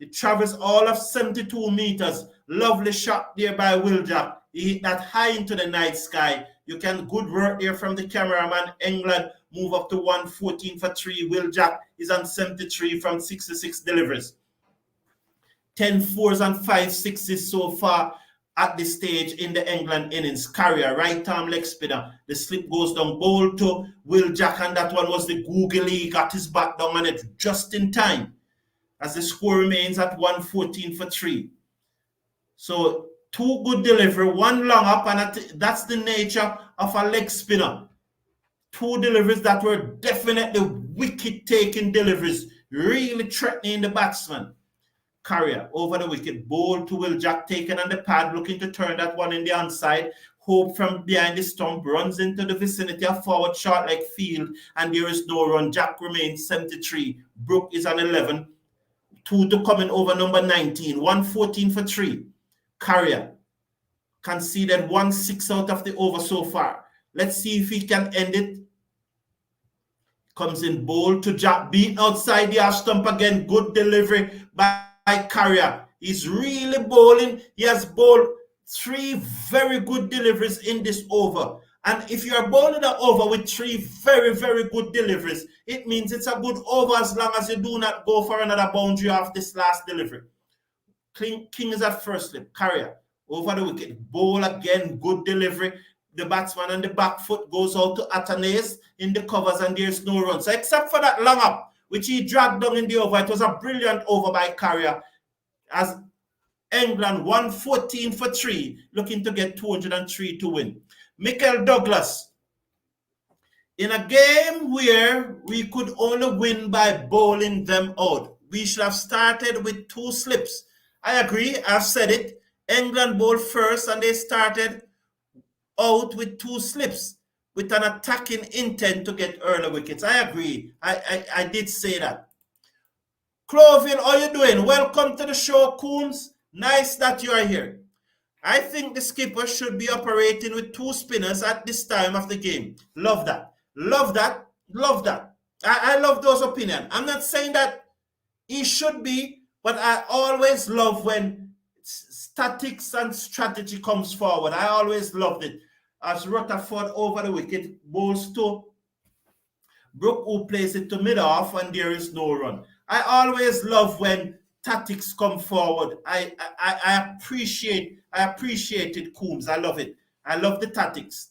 It travels all of 72 meters. Lovely shot there by Will Jack. He hit that high into the night sky. You can good work there from the cameraman. England move up to 114 for 3. Will Jack is on 73 from 66 deliveries. 10 4s and 5 6s so far at this stage in the England innings. Carrier, right arm leg spinner. The slip goes down, bowl to Will Jack, and that one was the googly. He got his back down on it just in time, as the score remains at 114 for 3. So 2 good delivery, 1 long up, and that's the nature of a leg spinner. 2 deliveries that were definitely wicket-taking deliveries, really threatening the batsman. Carrier over the wicket, bowl to Will Jack, taken on the pad, looking to turn that one in the onside. Hope from behind the stump, runs into the vicinity of forward short leg field, and there is no run. Jack remains 73. Brook is on 11. 2 to come in over number 19. 114 for 3. Carrier conceded 1-6 out of the over so far. Let's see if he can end it. Comes in bold to Jack, beaten outside the half stump again. Good delivery by Carrier. He's really bowling. He has bowled 3 very good deliveries in this over. And if you're bowling an over with 3 very, very good deliveries, it means it's a good over as long as you do not go for another boundary off this last delivery. King is at first slip. Carrier over the wicket. Bowl again. Good delivery. The batsman on the back foot goes out to Atanase in the covers and there's no run. So except for that long up, which he dragged down in the over, it was a brilliant over by Carrier as England 114 for 3, looking to get 203 to win. Michael Douglas, in a game where we could only win by bowling them out, we should have started with 2 slips. I agree, I've said it. England bowled first and they started out with 2 slips with an attacking intent to get early wickets. I agree. I did say that. Cloville, how you doing? Welcome to the show, Coombs. Nice that you are here. I think the skipper should be operating with 2 spinners at this time of the game. Love that. Love that. Love that. I love those opinions. I'm not saying that he should be, but I always love when tactics and strategy comes forward. I always loved it. As Rutherford over the wicket, bowls to Brooke, who plays it to mid-off and there is no run. I always love when tactics come forward. I appreciate it, Coombs. I love it. I love the tactics.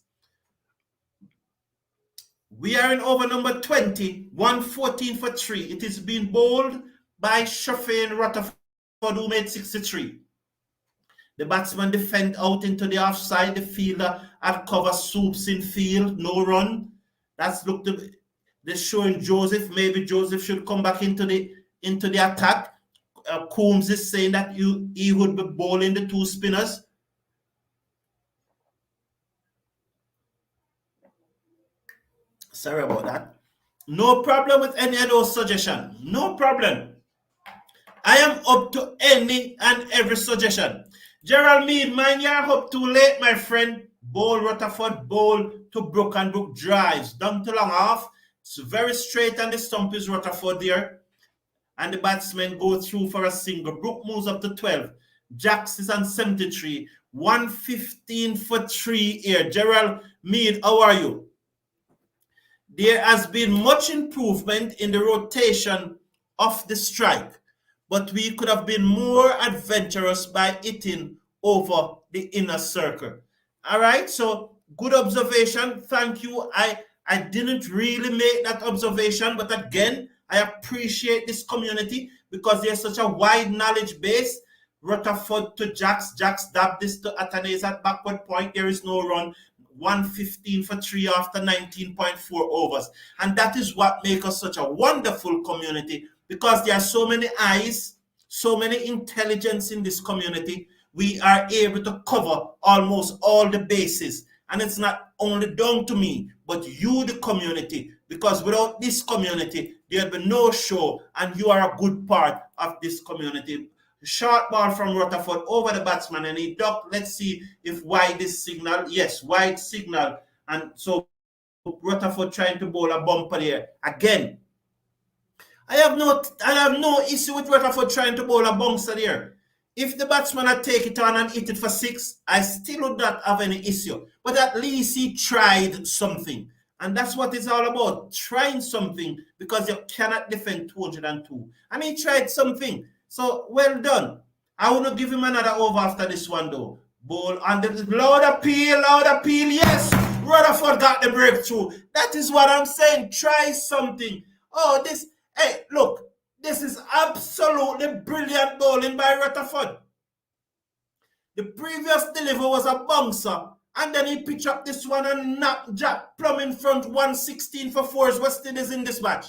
We are in over number 20, 114 for 3. It is being bowled by Shafane Rutherford, who made 63. The batsman defend out into the offside. The fielder at cover swoops in field. No run. That's looked to they're showing Joseph. Maybe Joseph should come back into the attack. Coombs is saying that he would be bowling the 2 spinners. Sorry about that. No problem with any of those suggestions. No problem. I am up to any and every suggestion. Gerald Mead, man, you're up too late, my friend. Bowl Rutherford, bowl to Brook and Brook drives. Down to long off. It's very straight and the stump is Rutherford there. And the batsmen go through for a single. Brook moves up to 12. Jacks is on 73. 115 for 3 here. Gerald Mead, how are you? There has been much improvement in the rotation of the strike, but we could have been more adventurous by hitting over the inner circle. All right, so good observation. Thank you. I didn't really make that observation, but again, I appreciate this community because there's such a wide knowledge base. Rutherford to Jacks. Jacks dabbed this to Atanase at backward point. There is no run. 115 for 3 after 19.4 overs. And that is what makes us such a wonderful community because there are so many eyes, so many intelligence in this community. We are able to cover almost all the bases. And it's not only down to me, but you, the community, because without this community, there'd be no show, and you are a good part of this community. Short ball from Rutherford over the batsman, and he ducked. Let's see if wide is signal. Yes, wide signal. And so Rutherford trying to bowl a bumper there. Again, I have no issue with Rutherford trying to bowl a bouncer there. If the batsman had take it on and hit it for 6, I still would not have any issue. But at least he tried something. And that's what it's all about, trying something, because you cannot defend 202. And he tried something. So, well done. I want to give him another over after this one, though. Ball on the loud appeal, yes. Rutherford got the breakthrough. That is what I'm saying. Try something. Oh, hey, look. This is absolutely brilliant bowling by Rutherford. The previous delivery was a bouncer, and then he pitched up this one and knocked Jack Plum in front 116 for 4 as West Indies in this match.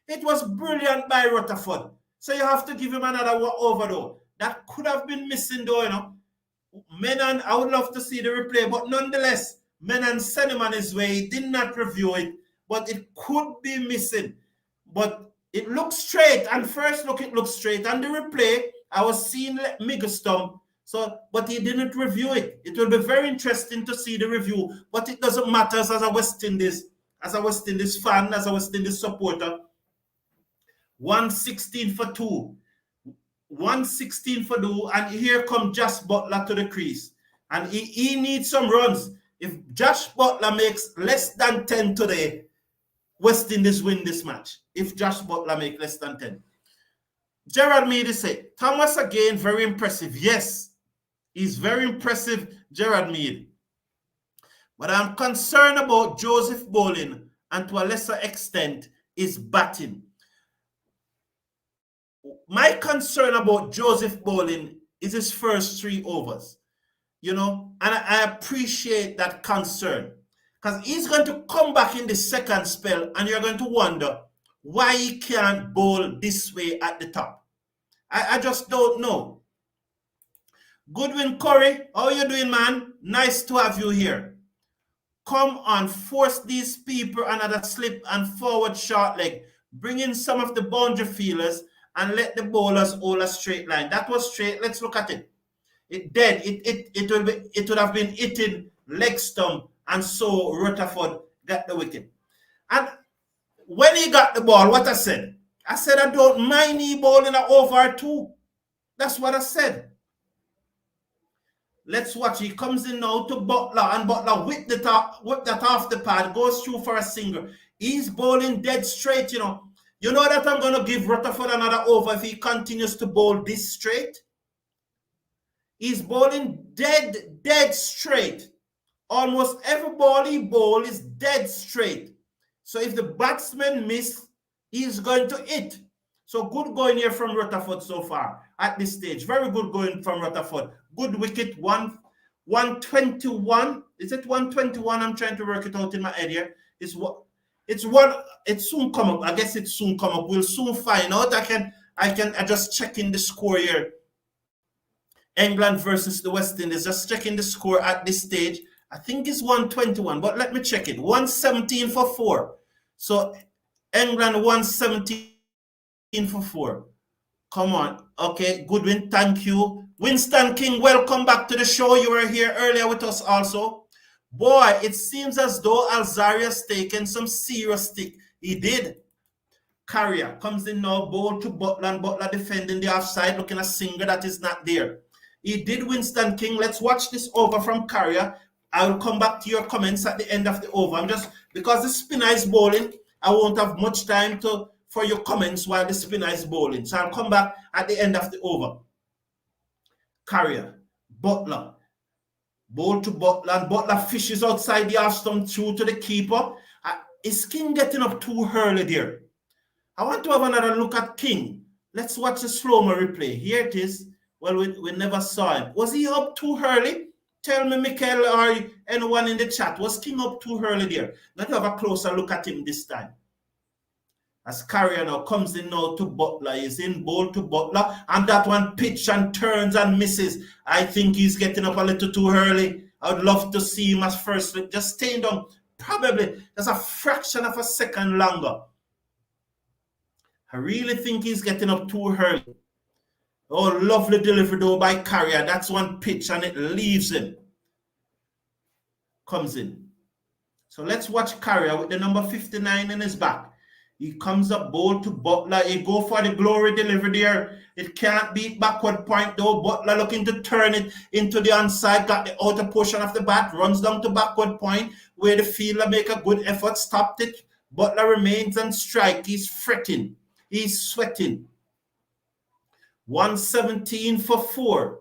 It was brilliant by Rutherford. So you have to give him another over, though. That could have been missing, though, you know. Menon, I would love to see the replay, but nonetheless, Menon sent him on his way. He did not review it, but it could be missing. But it looks straight, and first look, it looks straight. And the replay, I was seeing Miguel stump, but he didn't review it. It will be very interesting to see the review, but it doesn't matter as a West Indies. as a West Indies fan, as a West Indies supporter. 116 for 2. 116 for 2. And here comes Jos Butler to the crease. And he needs some runs. If Jos Butler makes less than 10 today, West Indies win this match. If Jos Butler makes less than 10. Gerard Mead said, Thomas again, very impressive. Yes, he's very impressive, Gerard Mead. But I'm concerned about Joseph Bowling and to a lesser extent his batting. My concern about Joseph Bowling is his first 3 overs. You know, and I appreciate that concern. Because he's going to come back in the second spell and you're going to wonder why he can't bowl this way at the top. I just don't know. Goodwin Curry, how you doing, man? Nice to have you here. Come on, force these people another slip and forward short leg. Bring in some of the boundary feelers and let the bowlers hold a straight line. That was straight. Let's look at it. It dead. It would have been hitting leg stump, and so Rutherford got the wicket. And when he got the ball, what I said I don't mind he bowling an over 2. That's what I said. Let's watch. He comes in now to Butler, and Butler whip that off the pad, goes through for a single. He's bowling dead straight, you know. You know that I'm going to give Rutherford another over if he continues to bowl this straight? He's bowling dead straight. Almost every ball he bowls is dead straight. So if the batsman miss, he's going to hit. So good going here from Rutherford so far at this stage. Very good going from Rutherford. Good wicket, 121. Is it 121? I'm trying to work it out in my head here. It's soon come up. I guess it soon come up. We'll soon find out. I just checking the score here. England versus the West Indies. Just checking the score at this stage. I think it's 121, but let me check it. 117 for 4. So England 117 for 4. Come on. Okay, Goodwin, thank you. Winston King, welcome back to the show. You were here earlier with us also. Boy, it seems as though Alzaria's taken some serious stick. He did. Carrier comes in now, bowl to Butler, and Butler defending the offside, looking a singer that is not there. He did Winston King. Let's watch this over from Carrier. I will come back to your comments at the end of the over. I'm just, because the spinner is bowling, I won't have much time for your comments while the spinner is bowling. So I'll come back at the end of the over. Carrier, Butler, bowl to Butler, and Butler fishes outside the off stump through to the keeper. Is King getting up too early there? I want to have another look at King. Let's watch the slow-mo replay. Here it is. Well, we never saw him. Was he up too early? Tell me, Michael, or anyone in the chat, was King up too early there? Let's have a closer look at him this time. As Carrier now comes in now to Butler. He's in bowl to Butler. And that one pitch and turns and misses. I think he's getting up a little too early. I would love to see him as first. Just staying down. Probably just a fraction of a second longer. I really think he's getting up too early. Oh, lovely delivery though by Carrier. That's one pitch and it leaves him. Comes in. So let's watch Carrier with the number 59 in his back. He comes up, bowl to Butler. He go for the glory delivery there. It can't beat backward point though. Butler looking to turn it into the onside. Got the outer portion of the bat. Runs down to backward point where the fielder make a good effort. Stopped it. Butler remains on strike. He's fretting. He's sweating. 117 for 4.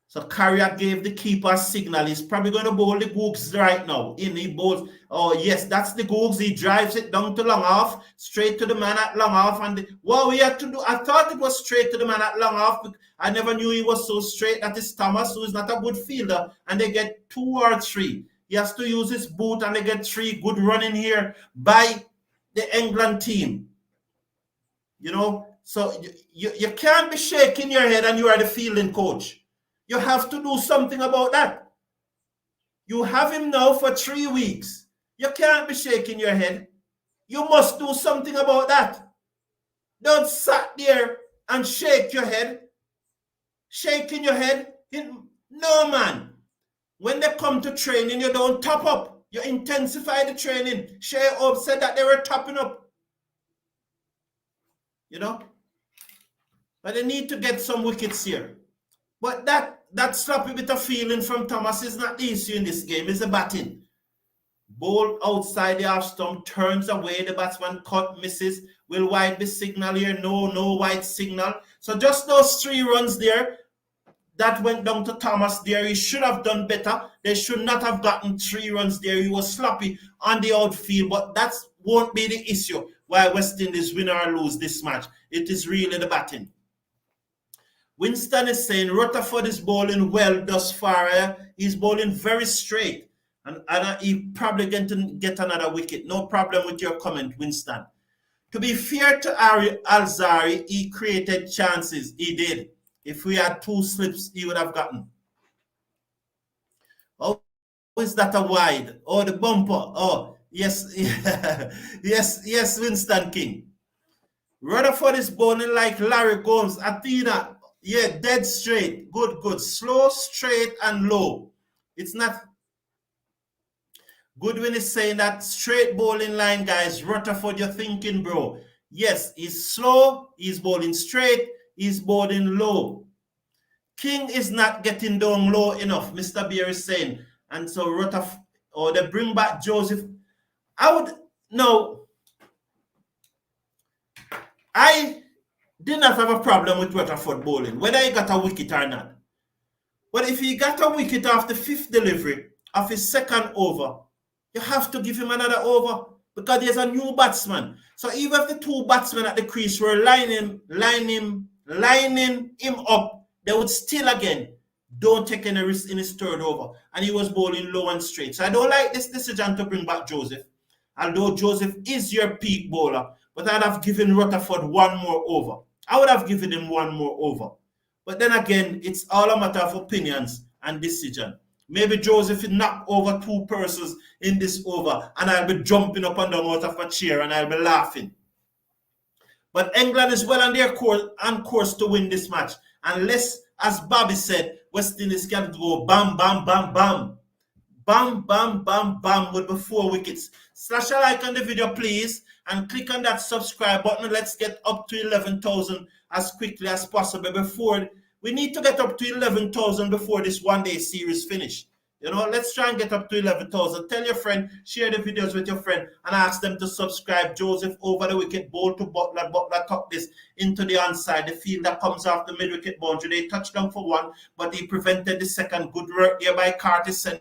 So Carrier gave the keeper a signal. He's probably going to bowl the Googs right now. He bowls. Oh, yes, that's the Googs. He drives it down to long off, straight to the man at long off. And what we had to do, I thought it was straight to the man at long off. I never knew he was so straight. That is Thomas, who is not a good fielder. And they get 2 or 3. He has to use his boot, and they get 3. Good running here by the England team. You know, so you can't be shaking your head and you are the fielding coach. You have to do something about that. You have him now for 3 weeks. You can't be shaking your head. You must do something about that. Don't sit there and shake your head. Shaking your head. No, man. When they come to training, you don't top up. You intensify the training. Shea Hope said that they were topping up. You know? But they need to get some wickets here. But that sloppy bit of feeling from Thomas is not the issue in this game. It's the batting. Ball outside the half stump, turns away. The batsman cut, misses. Will White be signal here? No White signal. So just those 3 runs there, that went down to Thomas there. He should have done better. They should not have gotten 3 runs there. He was sloppy on the outfield, but that won't be the issue why West Indies win or lose this match. It is really the batting. Winston is saying Rutherford is bowling well thus far. He's bowling very straight. And he probably going to get another wicket. No problem with your comment, Winston. To be fair to Alzari, he created chances. He did. If we had 2 slips, he would have gotten. Oh, is that a wide? Oh, the bumper. Oh, yes. yes, Winston King. Rutherford is bowling like Larry Gomes. Athena, yeah, dead straight. Good. Slow, straight, and low. It's not... Goodwin is saying that straight bowling line, guys. Rutherford, you're thinking, bro. Yes, he's slow. He's bowling straight. He's bowling low. King is not getting down low enough, Mr. Beer is saying. And so Rutherford, or they bring back Joseph. I did not have a problem with Rutherford bowling, whether he got a wicket or not. But if he got a wicket after 5th delivery of his 2nd over, you have to give him another over because there's a new batsman. So even if the 2 batsmen at the crease were lining him up, they would still again don't take any risk in his 3rd over. And he was bowling low and straight. So I don't like this decision to bring back Joseph. Although Joseph is your peak bowler, but I'd have given Rutherford 1 more over. I would have given him 1 more over. But then again, it's all a matter of opinions and decision. Maybe Joseph will knock over 2 persons in this over and I'll be jumping up and down out of my chair and I'll be laughing. But England is well on course to win this match. Unless, as Bobby said, West Indies can go bam, bam, bam, bam. Bam, bam, bam, bam with the 4 wickets. Slash a like on the video, please. And click on that subscribe button. Let's get up to 11,000 as quickly as possible before... We need to get up to 11,000 before this one-day series finish. You know, let's try and get up to 11,000. Tell your friend, share the videos with your friend, and ask them to subscribe. Joseph over the wicket, ball to Butler. Butler tucked this into the onside. The field that comes off the mid-wicket boundary. They touched down for 1, but he prevented the 2nd. Good work here by Curtis, sent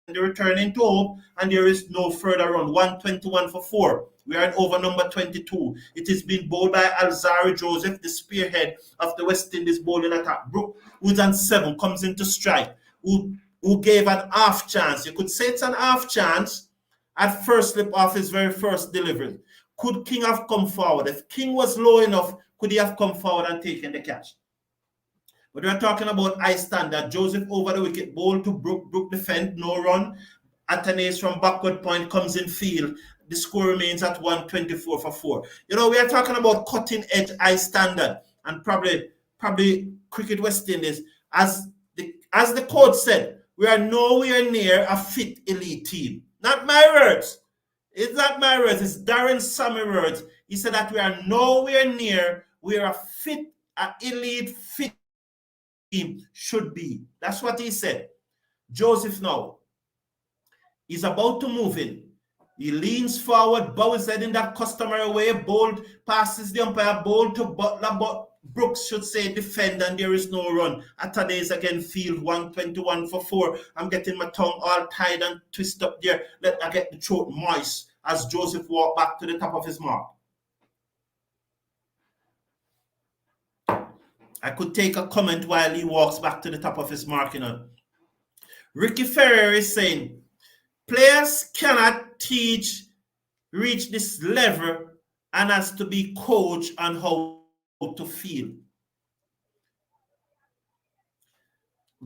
the return into Hope, and there is no further run. 121 for 4. We are at over number 22. It is being bowled by Alzari Joseph, the spearhead of the West Indies bowling attack. Brooke, who's on 7, comes into strike, who gave an half chance. You could say it's an half chance at first slip off his very first delivery. Could King have come forward? If King was low enough, could he have come forward and taken the catch? But we're talking about high standard. Joseph over the wicket, bowl to Brooke. Brooke defend, no run. Athanaze from backward point comes in field. The score remains at 124 for 4. You know, we are talking about cutting edge high standard, and probably Cricket West Indies, as the coach said, we are nowhere near a fit elite team. Not my words. It's not my words. It's Darren Sammy words. He said that we are nowhere near where a elite fit team should be. That's what he said. Joseph now is about to move in. He leans forward, bows his head in that customary way, bowled, passes the umpire, bowled to Butler, but Brooks should say defend, and there is no run. Athanaze again, field 121 for 4. I'm getting my tongue all tied and twisted up there. Let I get the throat moist as Joseph walked back to the top of his mark. I could take a comment while he walks back to the top of his mark, you know. Ricky Ferrer is saying, players cannot reach this level and has to be coached on how to feel.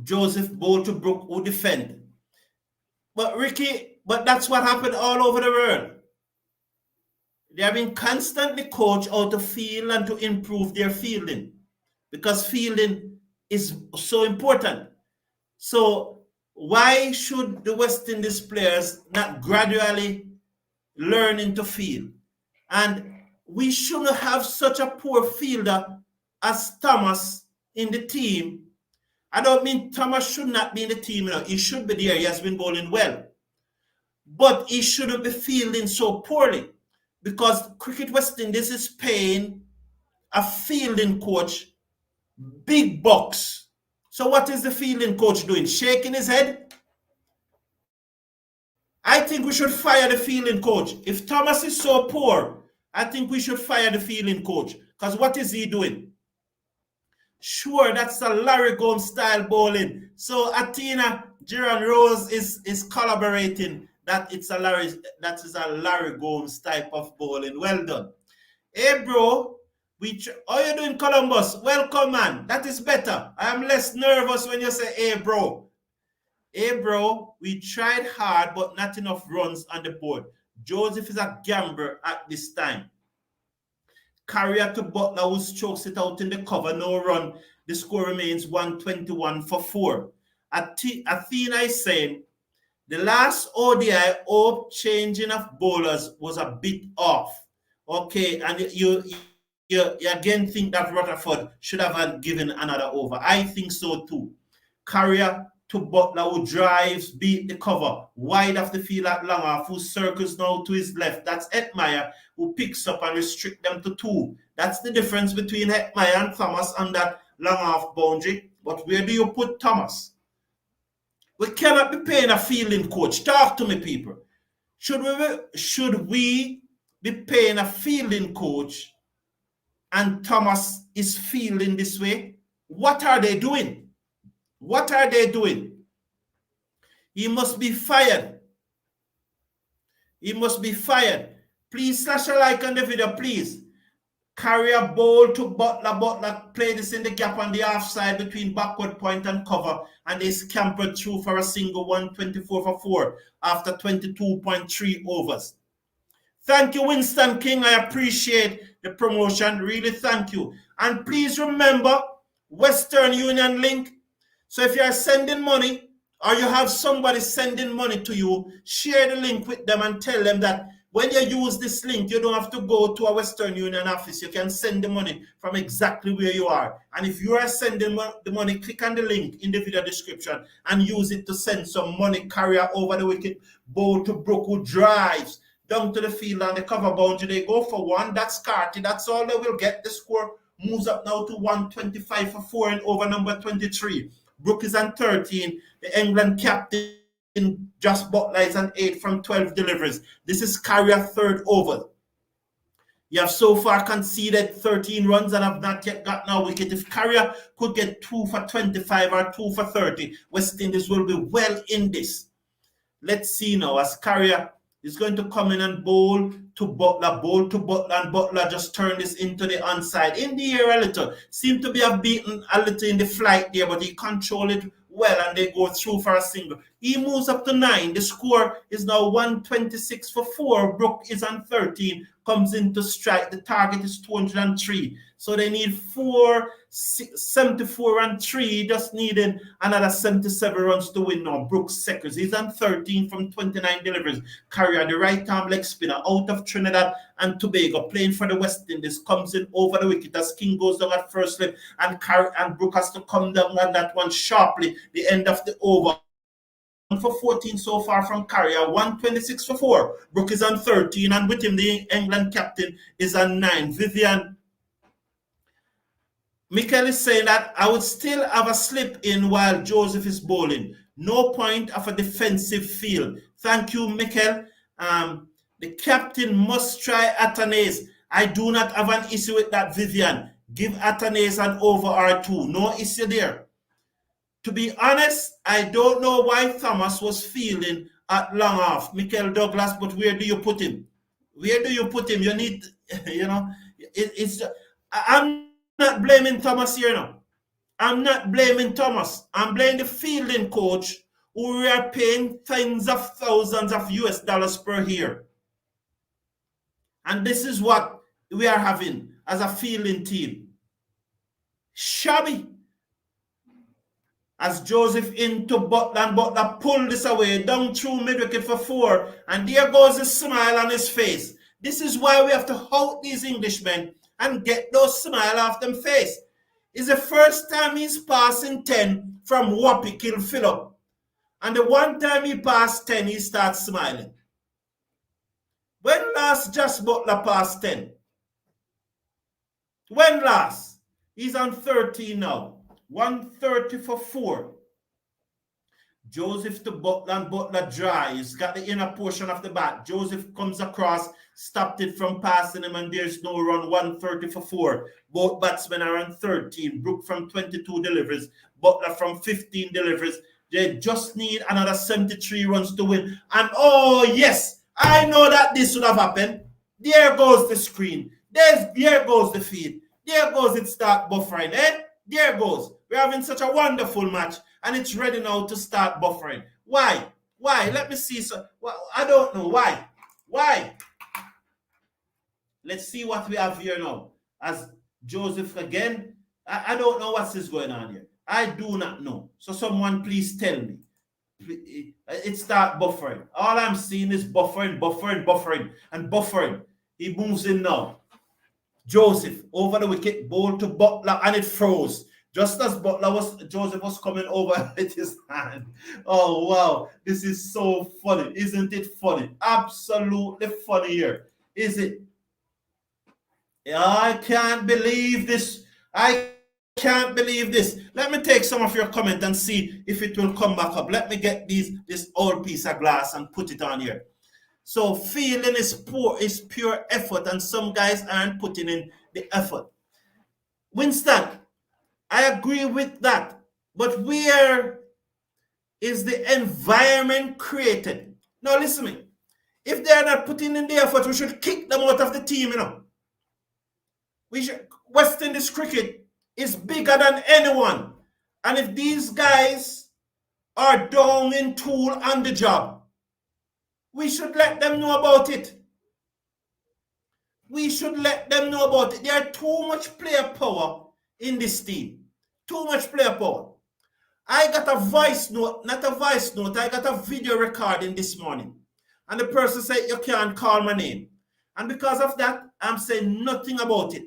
Joseph bowl to Brooke who defend. But that's what happened all over the world. They have been constantly coached how to feel and to improve their fielding, because fielding is so important. So Why should the West Indies players not gradually learn to field? And we shouldn't have such a poor fielder as Thomas in the team. I don't mean Thomas should not be in the team. He should be there. He has been bowling well. But he shouldn't be fielding so poorly, because Cricket West Indies is paying a fielding coach big bucks. So what is the fielding coach doing? Shaking his head? I think we should fire the fielding coach. If Thomas is so poor, I think we should fire the fielding coach. Because what is he doing? Sure, that's a Larry Gomes style bowling. So Athena Jiran Rose is collaborating that is a Larry Gomes type of bowling. Well done. Hey bro, how you doing, Columbus? Welcome, man. That is better. I am less nervous when you say hey bro. Hey bro, we tried hard but not enough runs on the board. Joseph is a gambler at this time. Carrier to Butler, who strokes it out in the cover, no run. The score remains 121 for 4. Athena is saying the last ODI hope changing of bowlers was a bit off. Okay, and you again think that Rutherford should have given another over. I think so too. Carrier to Butler, who drives, beat the cover, wide of the field at long off, who circles now to his left. That's Hetmeyer, who picks up and restrict them to 2. That's the difference between Hetmeyer and Thomas on that long off boundary. But where do you put Thomas? We cannot be paying a fielding coach. Talk to me, people. Should we be paying a fielding coach and Thomas is fielding this way? What are they doing? What are they doing? He must be fired. He must be fired. Please slash a like on the video, please. Carry a ball to Butler. Butler play this in the gap on the offside between backward point and cover, and they scampered through for a single 124 for 4 after 22.3 overs. Thank you, Winston King. I appreciate the promotion. Really, thank you. And please remember, Western Union link. So if you are sending money or you have somebody sending money to you, share the link with them and tell them that when you use this link, you don't have to go to a Western Union office. You can send the money from exactly where you are. And if you are sending the money, click on the link in the video description and use it to send some money carrier over the wicket, bowl to Brook, who drives down to the field and the cover boundary. They go for 1. That's Carty. That's all they will get. The score moves up now to 125 for 4 in over number 23. Brook is on 13. The England captain Jos Butler is on 8 from 12 deliveries. This is carrier 3rd over. You have so far conceded 13 runs and have not yet gotten a wicket. If Carrier could get 2 for 25 or 2 for 30, West Indies will be well in this. Let's see now as Carrier is going to come in and bowl to Butler, and Butler just turn this into the onside. In the air a little. Seem to be have beaten a little in the flight there, but he controlled it well and they go through for a single. He moves up to 9. The score is now 126 for 4. Brook is on 13, comes into strike. The target is 203. So they need 74 and 3, just needed another 77 runs to win now. Brook seconds. He's on 13 from 29 deliveries. Carrier, the right arm leg spinner, out of Trinidad and Tobago, playing for the West Indies, comes in over the wicket as King goes down at first slip, and Brook has to come down on that one sharply, the end of the over. 1 for 14 so far from Carrier, 126 for 4. Brook is on 13, and with him the England captain is on 9. Vivian Mikel is saying that I would still have a slip in while Joseph is bowling. No point of a defensive field. Thank you, Mikel. The captain must try Atanase. I do not have an issue with that, Vivian. Give Atanase an over or 2. No issue there. To be honest, I don't know why Thomas was fielding at long off, Mikel Douglas, but where do you put him? Where do you put him? You need, I'm not blaming Thomas here now. I'm not blaming Thomas. I'm blaming the fielding coach who we are paying tens of thousands of US dollars per year. And this is what we are having as a fielding team. Shabby. as Joseph into Butler, and Butler pulled this away, down through mid-wicket for 4, and there goes the smile on his face. This is why we have to halt these Englishmen and get those smile off them face. It's the first time he's passing 10 from Whoppy Kill Phillip. And the one time he passed 10, he starts smiling. When last Jos Butler passed 10? When last? He's on 13 now. 130 for 4. Joseph to Butler, and Butler dry. He's got the inner portion of the bat. Joseph comes across, stopped it from passing him, and there's no run. 130 for 4. Both batsmen are on 13. Brook from 22 deliveries. Butler from 15 deliveries. They just need another 73 runs to win. And oh yes, I know that this would have happened. There goes the screen. There goes the feed. There goes it start buffering. There goes. We're having such a wonderful match, and it's ready now to start buffering. Why? Why? Let me see. So, well, I don't know. Why? Why? Let's see what we have here now. As Joseph again, I don't know what is going on here. I do not know. So someone please tell me. It start buffering. All I'm seeing is buffering, buffering, buffering, and buffering. He moves in now. Joseph over the wicket, ball to Butler, and it froze. Just as Joseph was coming over with his hand. Oh, wow. This is so funny. Isn't it funny? Absolutely funny here. Is it? I can't believe this. I can't believe this. Let me take some of your comment and see if it will come back up. Let me get this old piece of glass and put it on here. So fielding is pure effort, and some guys aren't putting in the effort. Winston, I agree with that. But where is the environment created? Now listen to me. If they're not putting in the effort, we should kick them out of the team, West Indies cricket is bigger than anyone. And if these guys are down in tool on the job, we should let them know about it. We should let them know about it. There's too much player power in this team. Too much player power. I got a voice note, not a voice note, I got a video recording this morning. And the person said, you can't call my name. And because of that, I'm saying nothing about it.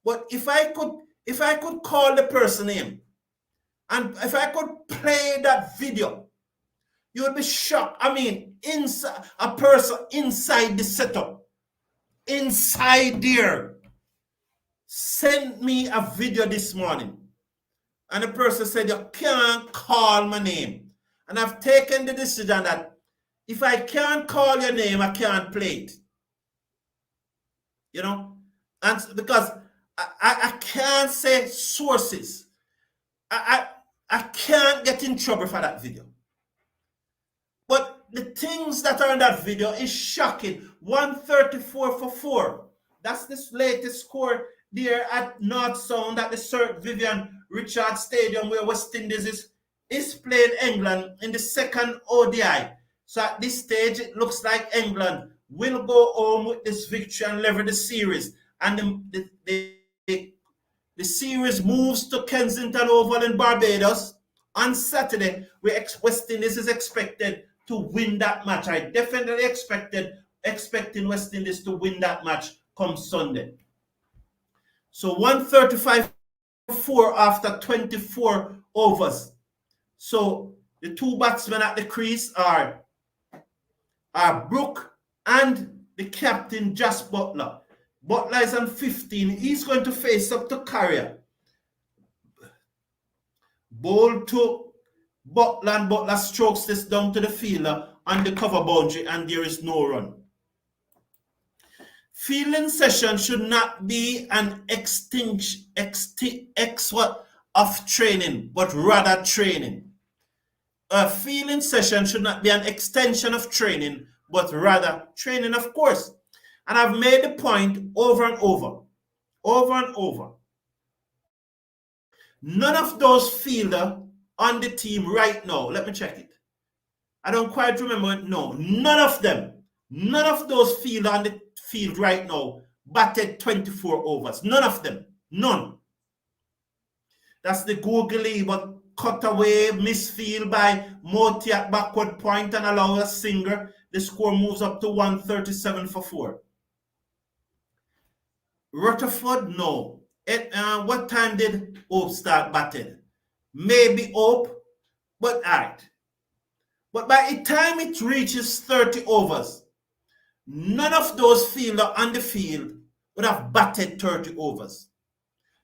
But if I could call the person name, and if I could play that video, you would be shocked. I mean, inside a person inside the setup, inside there, sent me a video this morning. And the person said, you can't call my name. And I've taken the decision that if I can't call your name, I can't play it. And because I can't say sources. I can't get in trouble for that video. But the things that are in that video is shocking. 134 for 4. That's this latest score there at North Sound at the Sir Vivian Richard Stadium, where West Indies is playing England in the second ODI. So at this stage, it looks like England will go home with this victory and level the series. And the series moves to Kensington Oval in Barbados. On Saturday, West Indies is expected to win that match. I definitely expecting West Indies to win that match come Sunday. So 135 4 after 24 overs. So the two batsmen at the crease are Brook and the captain Jos Butler. Butler is on 15. He's going to face up to Carrier. Ball to Butler, and Butler strokes this down to the fielder on the cover boundary, and there is no run. Fielding session should not be an extension of training, but rather training. A fielding session should not be an extension of training, but rather training, of course. And I've made the point over and over. None of those fielders on the team right now, let me check it. I don't quite remember. No, none of them. None of those fielders on the field right now batted 24 overs. None of them. None. That's the googly but cut away, misfield by Moti at backward point and allow a single. The score moves up to 137 for 4. Rutherford, no. What time did Hope start batting? Maybe Hope, but all right. But by the time it reaches 30 overs, none of those fielders on the field would have batted 30 overs.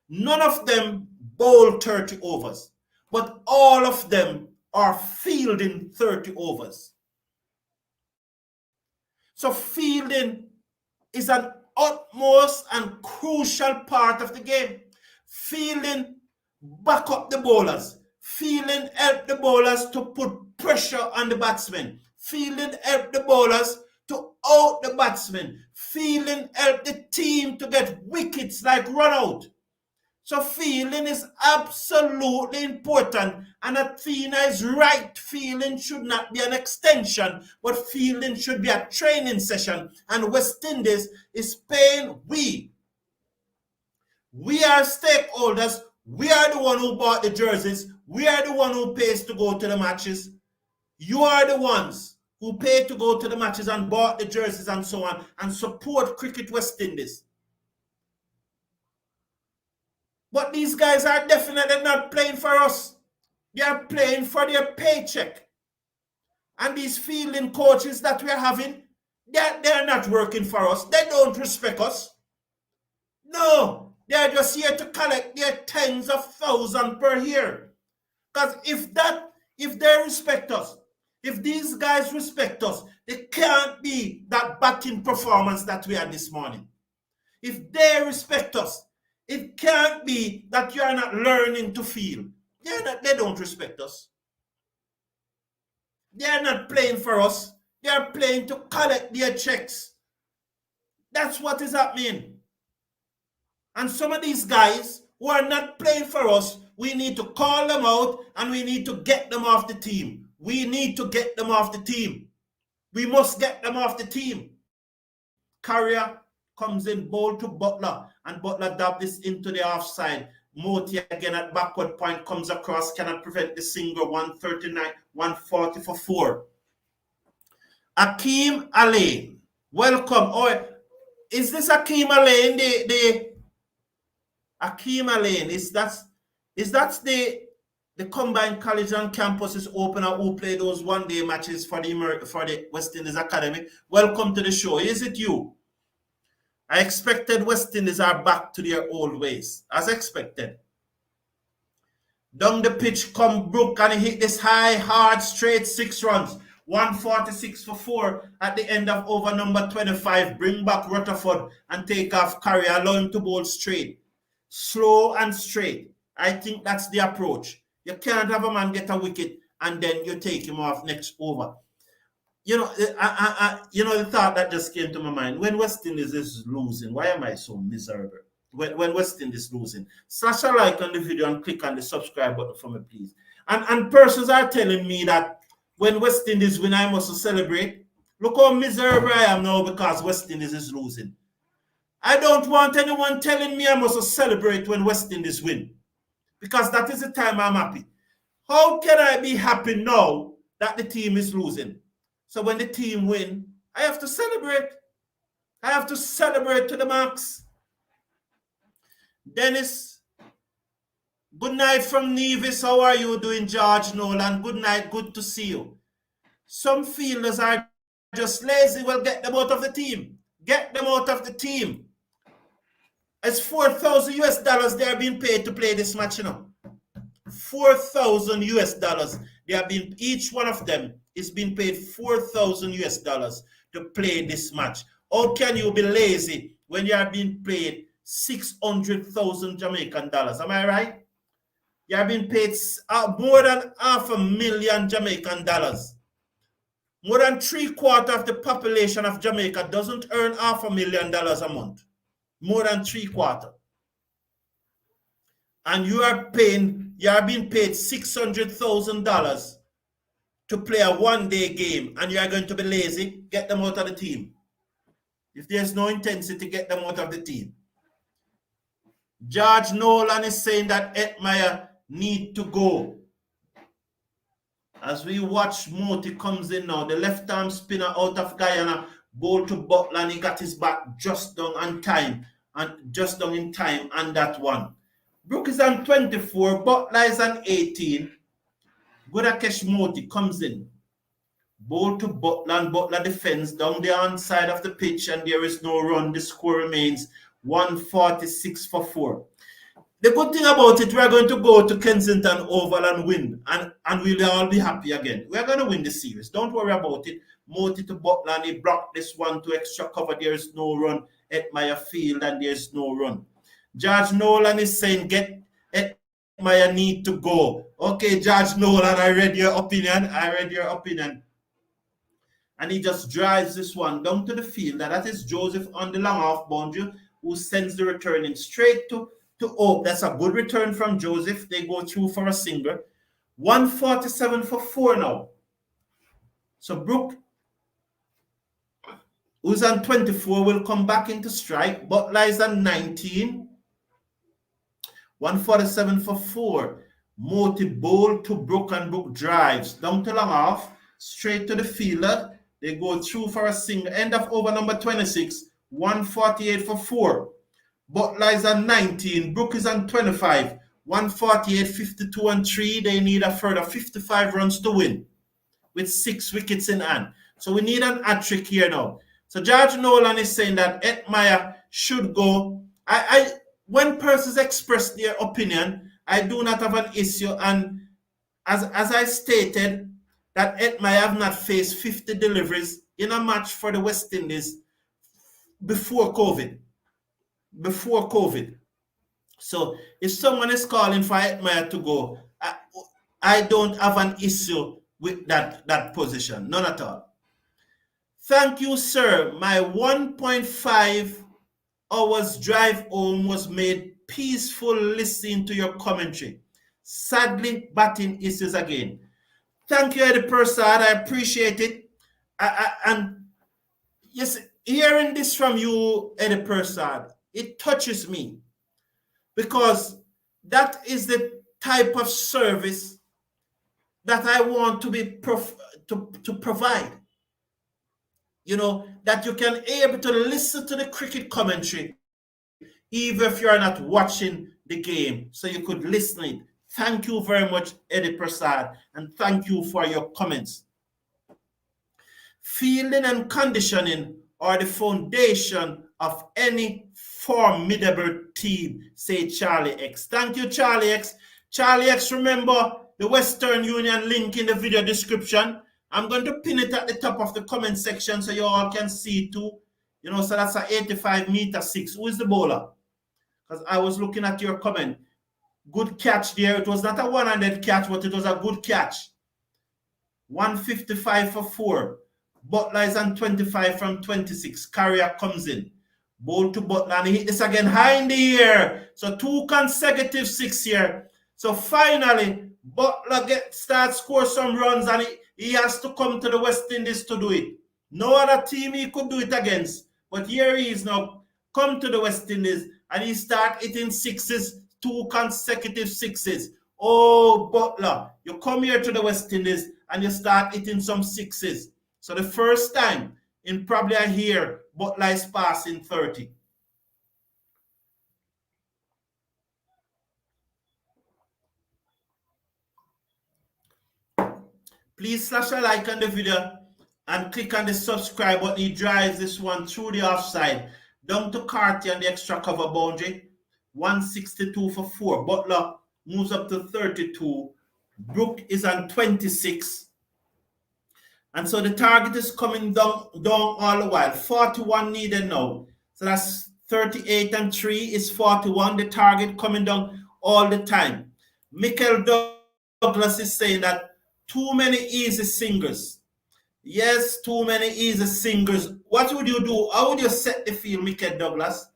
None of them bowl 30 overs, but all of them are fielding 30 overs. So fielding is an utmost and crucial part of the game. Fielding back up the bowlers. Fielding help the bowlers to put pressure on the batsmen. Fielding help the bowlers to out the batsmen. Fielding help the team to get wickets like run out. So fielding is absolutely important, and Athena is right. Fielding should not be an extension, but fielding should be a training session. And West Indies is paying we. We are stakeholders. We are the one who bought the jerseys. We are the one who pays to go to the matches. You are the ones who pay to go to the matches and bought the jerseys and so on and support Cricket West Indies. But these guys are definitely not playing for us. They are playing for their paycheck. And these fielding coaches that we are having, they're not working for us. They don't respect us. No, they're just here to collect their tens of thousands per year. Because if they respect us, if these guys respect us, they can't be that batting performance that we had this morning. If they respect us, it can't be that you are not learning to feel. They don't respect us. They are not playing for us. They are playing to collect their checks. That's what is happening. And some of these guys who are not playing for us, we need to call them out and we need to get them off the team. We need to get them off the team. We must get them off the team. Carrier comes in, bowl to Butler, and Butler dab this into the offside. Moti again at backward point comes across, cannot prevent the single. 139, 140 for 4. Akeem Alain, welcome. Oh, is this Akeem Alain? The Akeem Alain, is that the combined college and campuses opener who play those one-day matches for the West Indies Academy? Welcome to the show. Is it you? I expected West Indies are back to their old ways, as expected. Down the pitch come Brook and he hit this high, hard, straight 6 runs. 146 for 4 at the end of over number 25. Bring back Rutherford and take off Carrier. Allow him to bowl straight. Slow and straight. I think that's the approach. You can't have a man get a wicket and then you take him off next over. You know, the thought that just came to my mind. When West Indies is losing, why am I so miserable? When West Indies is losing, slash a like on the video and click on the subscribe button for me, please. And persons are telling me that when West Indies win, I must celebrate. Look how miserable I am now because West Indies is losing. I don't want anyone telling me I must celebrate when West Indies win, because that is the time I'm happy. How can I be happy now that the team is losing? So when the team win, I have to celebrate. I have to celebrate to the max. Dennis, good night from Nevis. How are you doing, George Nolan? Good night. Good to see you. Some fielders are just lazy. Well, get them out of the team. Get them out of the team. It's $4,000 they are being paid to play this match, you know. $4,000 they are being, each one of them is being paid $4,000 to play this match. How can you be lazy when you are being paid 600,000 Jamaican dollars? Am I right? You are being paid more than $500,000 Jamaican dollars. More than 3/4 of the population of Jamaica doesn't earn $500,000 a month. More than 3/4. And you are being paid $600,000 to play a one-day game, and you are going to be lazy. Get them out of the team. If there's no intensity, get them out of the team. George Nolan is saying that Edmire need to go. As we watch, Moti comes in now. The left arm spinner out of Guyana, ball to Butler, and he got his back just down on time, and just down in time on that one. Brook is on 24, Butler is on 18. Gudakesh Moti comes in. Ball to Butler, and Butler defends down the on side of the pitch, and there is no run. The score remains 146 for 4. The good thing about it, we're going to go to Kensington Oval and win, and we'll all be happy again. We're going to win the series. Don't worry about it. Moti to Butler, and he blocked this one to extra cover. There's no run at Maya Field, and there's no run. George Nolan is saying, get Maya need to go. Okay, George Nolan, I read your opinion. And he just drives this one down to the field. And that is Joseph on the long off boundary, who sends the return in straight to Oak. That's a good return from Joseph. They go through for a single. 147 for 4 now. So Brook, who's on 24, will come back into strike. Butler is on 19. 147 for 4. Moti bowl to Brook, and Brook drives down to long off, straight to the fielder. They go through for a single. End of over number 26. 148 for 4. Butler is on 19. Brook is on 25. 148, 52 and 3. They need a further 55 runs to win with 6 wickets in hand. So we need an hat-trick here now. So George Nolan is saying that Edmire should go. When persons express their opinion, I do not have an issue. And as I stated, that Edmire have not faced 50 deliveries in a match for the West Indies before COVID. So if someone is calling for Edmire to go, I don't have an issue with that position. None at all. Thank you, sir. My 1.5 hours drive home was made peaceful listening to your commentary. Sadly, batting issues again. Thank you, Eddie Persad. I appreciate it. And yes, hearing this from you, Eddie Persad, it touches me, because that is the type of service that I want to be to provide. You know, that you can able to listen to the cricket commentary even if you're not watching the game, so you could listen it. Thank you very much, Eddie Prasad, and thank you for your comments. Fielding and conditioning are the foundation of any formidable team, say Charlie X. Thank you, Charlie X. Charlie X, remember the Western Union link in the video description. I'm going to pin it at the top of the comment section so you all can see too. You know, so that's a 85-meter 6. Who is the bowler? Because I was looking at your comment. Good catch there. It was not a one-handed catch, but it was a good catch. 155 for 4. Butler is on 25 from 26. Carrier comes in. Ball to Butler, and he hit this again high in the air. So 2 consecutive 6 here. So finally, Butler starts score some runs, and he has to come to the West Indies to do it. No other team he could do it against. But here he is now, come to the West Indies, and he start hitting 6s, 2 consecutive 6s. Oh, Butler, you come here to the West Indies, and you start hitting some 6s. So the first time in probably a year, Butler is passing 30. Please slash a like on the video and click on the subscribe button. He drives this one through the offside, down to Carty and the extra cover boundary. 162 for 4. Butler moves up to 32. Brook is on 26. And so the target is coming down all the while. 41 needed now. So that's 38 and 3 is 41. The target coming down all the time. Michael Douglas is saying that too many easy singles. Yes, too many easy singles. What would you do? How would you set the field, Michael Douglas?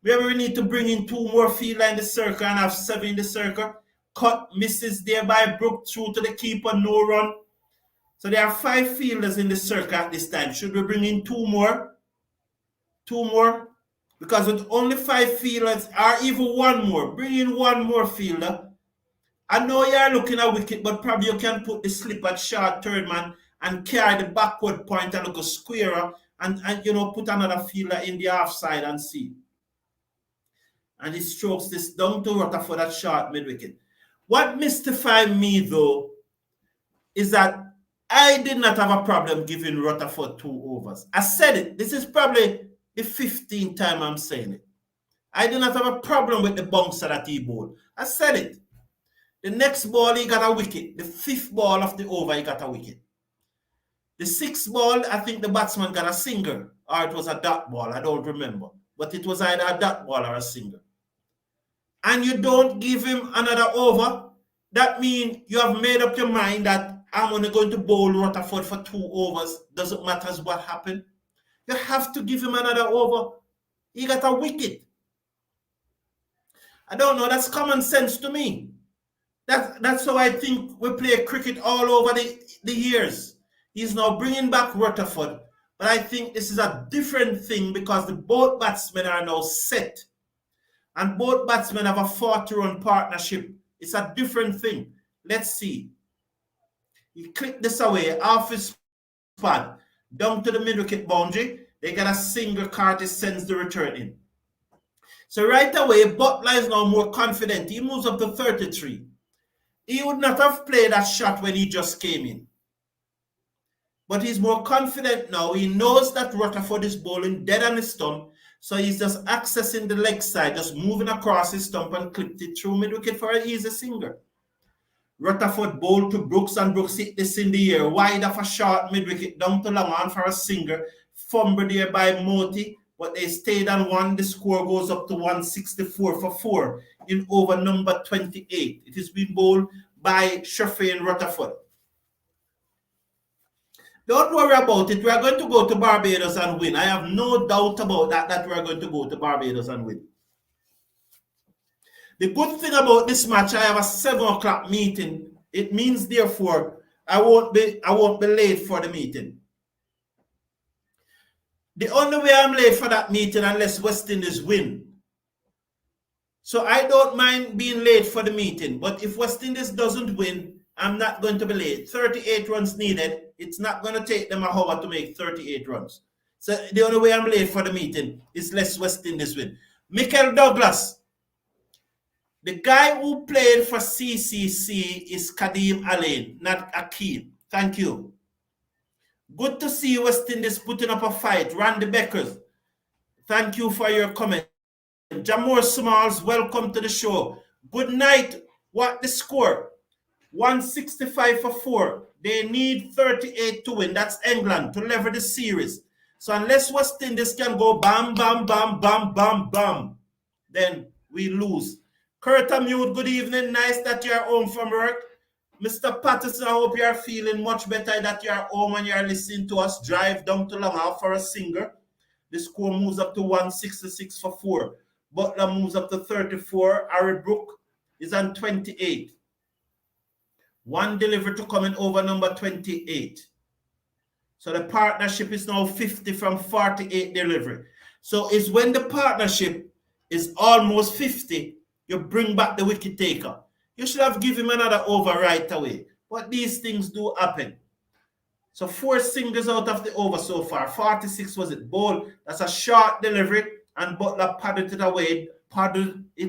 Maybe we need to bring in 2 more fielder in the circle and have 7 in the circle. Cut misses there by Brook through to the keeper, no run. So there are 5 fielders in the circle at this time. Should we bring in 2 more? 2 more? Because with only 5 fielders, or even 1 more, bring in 1 more fielder I know you're looking at wicket, but probably you can put the slip at short third man and carry the backward point and look a squarer and put another fielder in the half side and see. And he strokes this down to Rutherford at short mid wicket. What mystified me though is that I did not have a problem giving Rutherford 2 overs. I said it. This is probably the 15th time I'm saying it. I did not have a problem with the bouncer that he bowled. I said it. The next ball, he got a wicket. The 5th ball of the over, he got a wicket. The 6th ball, I think the batsman got a single, or it was a dot ball. I don't remember. But it was either a dot ball or a single. And you don't give him another over, that means you have made up your mind that I'm only going to bowl Rutherford for 2 overs. Doesn't matter what happened. You have to give him another over. He got a wicket. I don't know. That's common sense to me. That's how I think we play cricket all over the years. He's now bringing back Rutherford. But I think this is a different thing because both batsmen are now set. And both batsmen have a 40-run partnership. It's a different thing. Let's see. He clicked this away off his pad down to the mid-wicket boundary. They get a single. Curtis sends the return in. So right away, Butler is now more confident. He moves up to 33. He would not have played that shot when he just came in. But he's more confident now. He knows that Rutherford is bowling dead on his stump. So he's just accessing the leg side, just moving across his stump and clipped it through mid-wicket for an easy single. Rutherford bowled to Brooks and Brooks hit this in the air. Wide of a short mid-wicket down to long on for a single. Fumbled there by Moti, but they stayed on 1. The score goes up to 164 for 4 in over number 28. It is being bowled by Shafin Rutherford. Don't worry about it. We are going to go to Barbados and win. I have no doubt about that we are going to go to Barbados and win. The good thing about this match, I have a 7 o'clock meeting. It means, therefore, I won't be late for the meeting. The only way I'm late for that meeting unless West Indies win. So I don't mind being late for the meeting. But if West Indies doesn't win, I'm not going to be late. 38 runs needed. It's not going to take them an hour to make 38 runs. So the only way I'm late for the meeting is less West Indies win. Michael Douglas. The guy who played for CCC is Kadeem Alain, not Akeem. Thank you. Good to see West Indies putting up a fight. Randy Beckers, thank you for your comment. Jamor Smalls, welcome to the show. Good night. What the score? 165 for 4. They need 38 to win. That's England to level the series. So unless West Indies can go bam, bam, bam, bam, bam, bam, then we lose. Kurt Amute, good evening. Nice that you're home from work. Mr. Patterson, I hope you're feeling much better that you're home and you're listening to us drive down to Langham for a single. The score moves up to 166 for 4. Butler moves up to 34. Harry Brook is on 28. 1 delivery to come in over number 28. So the partnership is now 50 from 48 delivery. So it's when the partnership is almost 50, you bring back the wicket taker. You should have given him another over right away. But these things do happen. So 4 singles out of the over so far. 46 was it? Ball. That's a short delivery. And Butler paddled it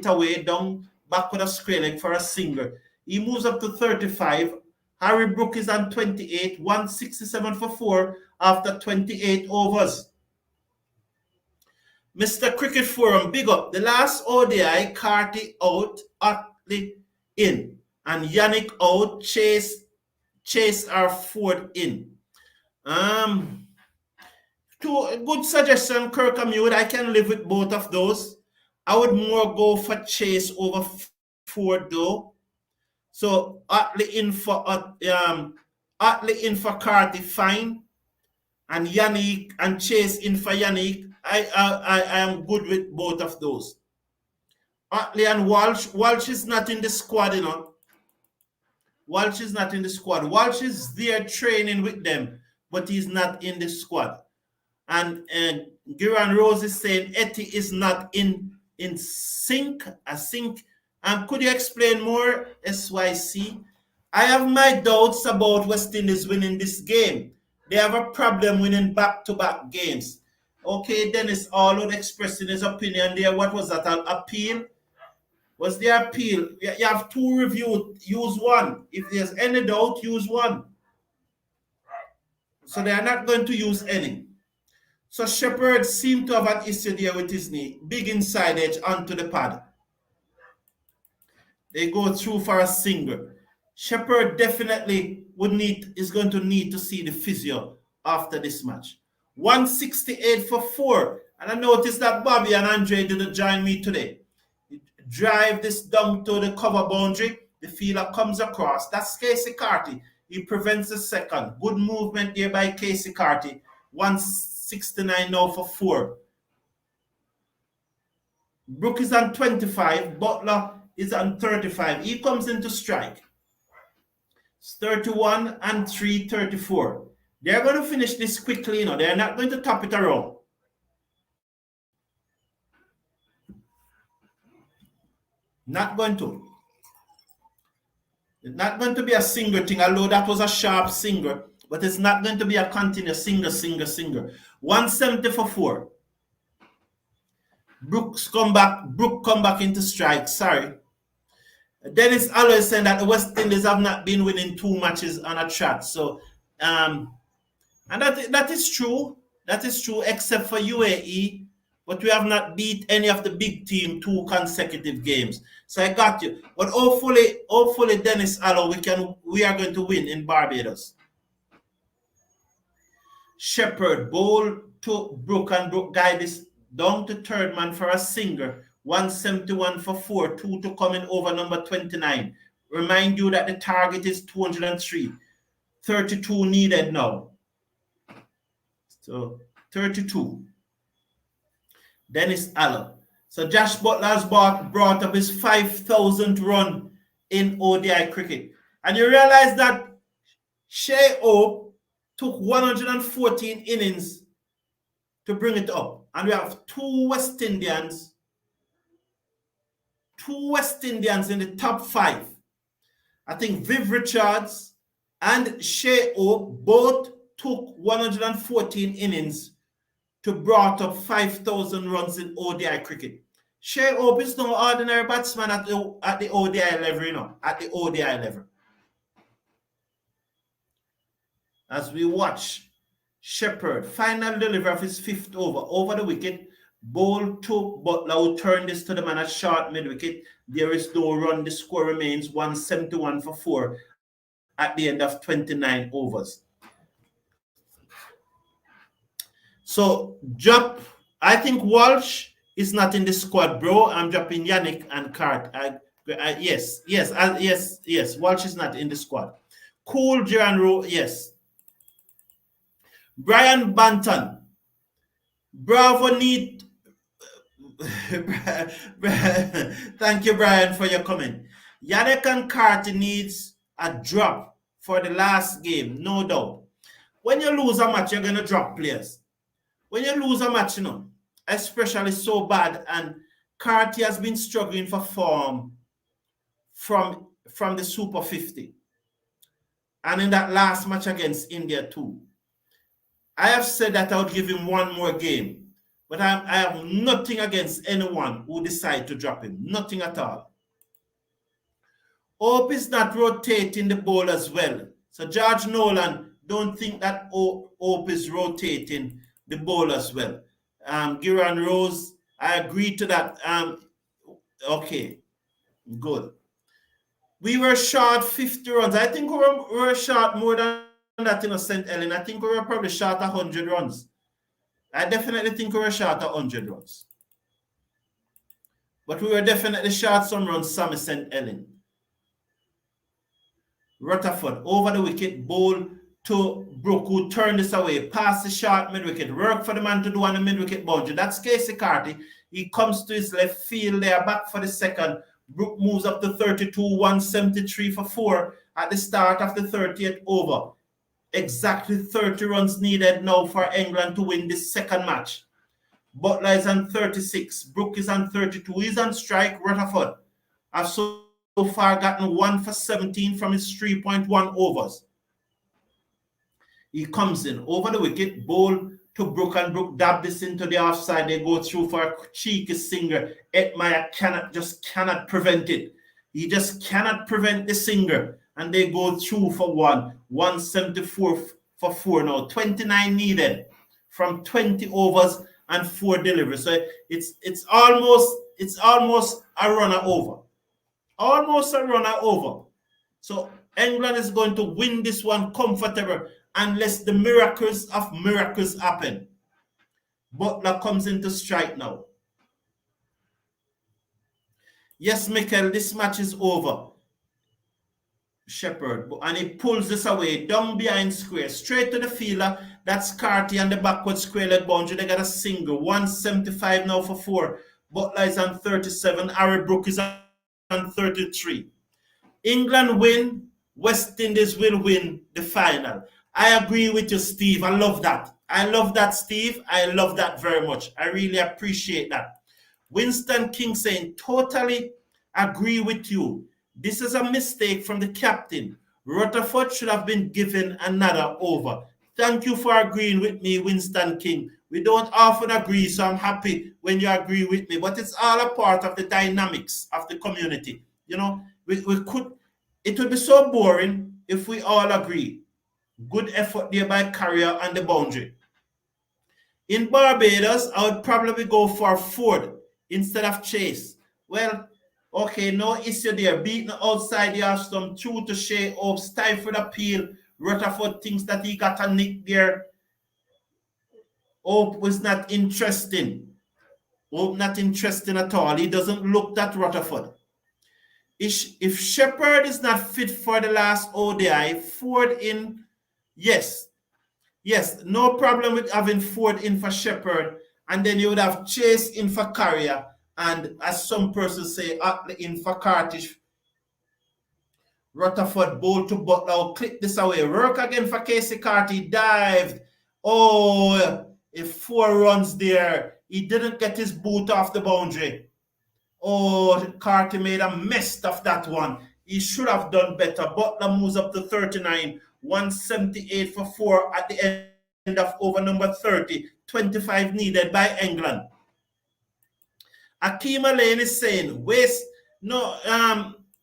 away down back with a square leg for a single. He moves up to 35. Harry Brook is on 28. 167 for 4 after 28 overs. Mr. Cricket Forum, big up. The last ODI, Carty out, Otley in. And Yannick out, Chase our Ford in. Good suggestion, Kirk Amute. I can live with both of those. I would more go for Chase over Ford though. So Otley in for Carty, fine. And Yannick and Chase in for Yannick. I am good with both of those. Otley and Walsh. Walsh is not in the squad, you know. Walsh is not in the squad. Walsh is there training with them, but he's not in the squad. And Giran Rose is saying Etty is not in sync. I think Could you explain more, SYC? I have my doubts about West Indies winning this game. They have a problem winning back-to-back games. Okay, Dennis Allwood expressing his opinion there. What was that, an appeal? Was the appeal? You have two reviews, use one. If there's any doubt, use one. So they are not going to use any. So Shepherd seemed to have an issue there with his knee. Big inside edge onto the pad. They go through for a single. Shepherd definitely is going to need to see the physio after this match. 168 for 4. And I noticed that Bobby and Andre didn't join me today. Drive this down to the cover boundary. The fielder comes across. That's Casey Carty. He prevents the second. Good movement there by Casey Carty. 169 now for 4. Brook is on 25. Butler is on 35. He comes into strike. It's 31 and 3, 34. They're going to finish this quickly, They're not going to top it around. Not going to. It's not going to be a single thing, although that was a sharp single, but it's not going to be a continuous single. 170 for 4. Brook come back into strike. Sorry. Dennis always saying that the West Indies have not been winning 2 matches on a trot. So, and that is true. That is true, except for UAE. But we have not beat any of the big team 2 consecutive games. So I got you. But hopefully, Dennis Allo, we are going to win in Barbados. Shepherd bowl to Brook, and Brook guide this down to third man for a single. 171 for 4, 2 to come in over number 29. Remind you that the target is 203. 32 needed now. So 32. Dennis Allen. So Jos Butler has brought up his 5,000th run in ODI cricket. And you realize that Shea Hope took 114 innings to bring it up. And we have two West Indians in the top 5. I think Viv Richards and Shea Hope both took 114 innings to brought up 5,000 runs in ODI cricket. Shea Hope is no ordinary batsman at the ODI level, at the ODI level. As we watch Shepherd, final delivery of his 5th over the wicket, bowl to Butler, who turned this to the man at short mid-wicket. There is no run. The score remains 171 for 4 at the end of 29 overs. So, I think Walsh is not in the squad, bro. I'm dropping Yannick and Cart. Yes. Walsh is not in the squad. Cool, Jiran, yes. Brian Banton. Bravo need. Thank you, Brian, for your comment. Yannick and Carty needs a drop for the last game, no doubt. When you lose a match, you're going to drop players. When you lose a match, especially so bad, and Carty has been struggling for form from the Super 50. And in that last match against India too. I have said that I would give him one more game. But I have nothing against anyone who decide to drop him. Nothing at all. Hope is not rotating the ball as well. So George Nolan, don't think that Hope is rotating the ball as well. Giran Rose, I agree to that. Okay, good. We were short 50 runs. I think we were short more than that in St. Helens. I think we were probably short 100 runs. I definitely think we were short 100 runs. But we were definitely short some runs, Sammy St. Helens. Rutherford, over the wicket, bowl to Brook, who turned this away, past the short mid-wicket, work for the man to do on the mid-wicket boundary. That's Casey Carty. He comes to his left field there, back for the second. Brook moves up to 32, 173 for 4 at the start of the 30th over. Exactly 30 runs needed now for England to win this second match. Butler is on 36. Brook is on 32. He's on strike. Rutherford have so far gotten 1 for 17 from his 3.1 overs. He comes in over the wicket, bowl to Brook, and Brook dab this into the offside. They go through for a cheeky singer. Edmire cannot prevent it. He just cannot prevent the singer. And they go through for 174 for 4 now. 29 needed from 20 overs and 4 deliveries. So it's almost a runner over. Almost a runner over. So England is going to win this one comfortable unless the miracles of miracles happen. Butler comes into strike now. Yes, Michael, this match is over. Shepherd, and he pulls this away, down behind square, straight to the fielder. That's Carty and the backward square leg boundary. They got a single. 175 now for 4. Butler is on 37. Harry Brook is on 33. England win. West Indies will win the final. I agree with you, Steve. I love that. I love that, Steve. I love that very much. I really appreciate that. Winston King saying, totally agree with you. This is a mistake from the captain. Rutherford should have been given another over. Thank you for agreeing with me, Winston King. We don't often agree, so I'm happy when you agree with me. But it's all a part of the dynamics of the community. You know, it would be so boring if we all agree. Good effort there by Carrier and the boundary. In Barbados, I would probably go for Ford instead of Chase. Well, okay, no issue there. Beaten outside the half stump, through to Shea Hope, stifled appeal. Rutherford thinks that he got a nick there. Hope was not interesting. Hope not interesting at all. He doesn't look that Rutherford. If Shepherd is not fit for the last ODI, Ford in, yes, no problem with having Ford in for Shepherd, and then you would have Chase in for Carrier, and as some persons say, Atley in for Cartish. Rutherford bowl to Butler, clip this away. Work again for Casey Carty, dived. Oh, if 4 runs there. He didn't get his boot off the boundary. Oh, Carty made a mess of that one. He should have done better. Butler moves up to 39. 178 for 4 at the end of over number 30. 25 needed by England. Akeem Alain is saying, waste. No,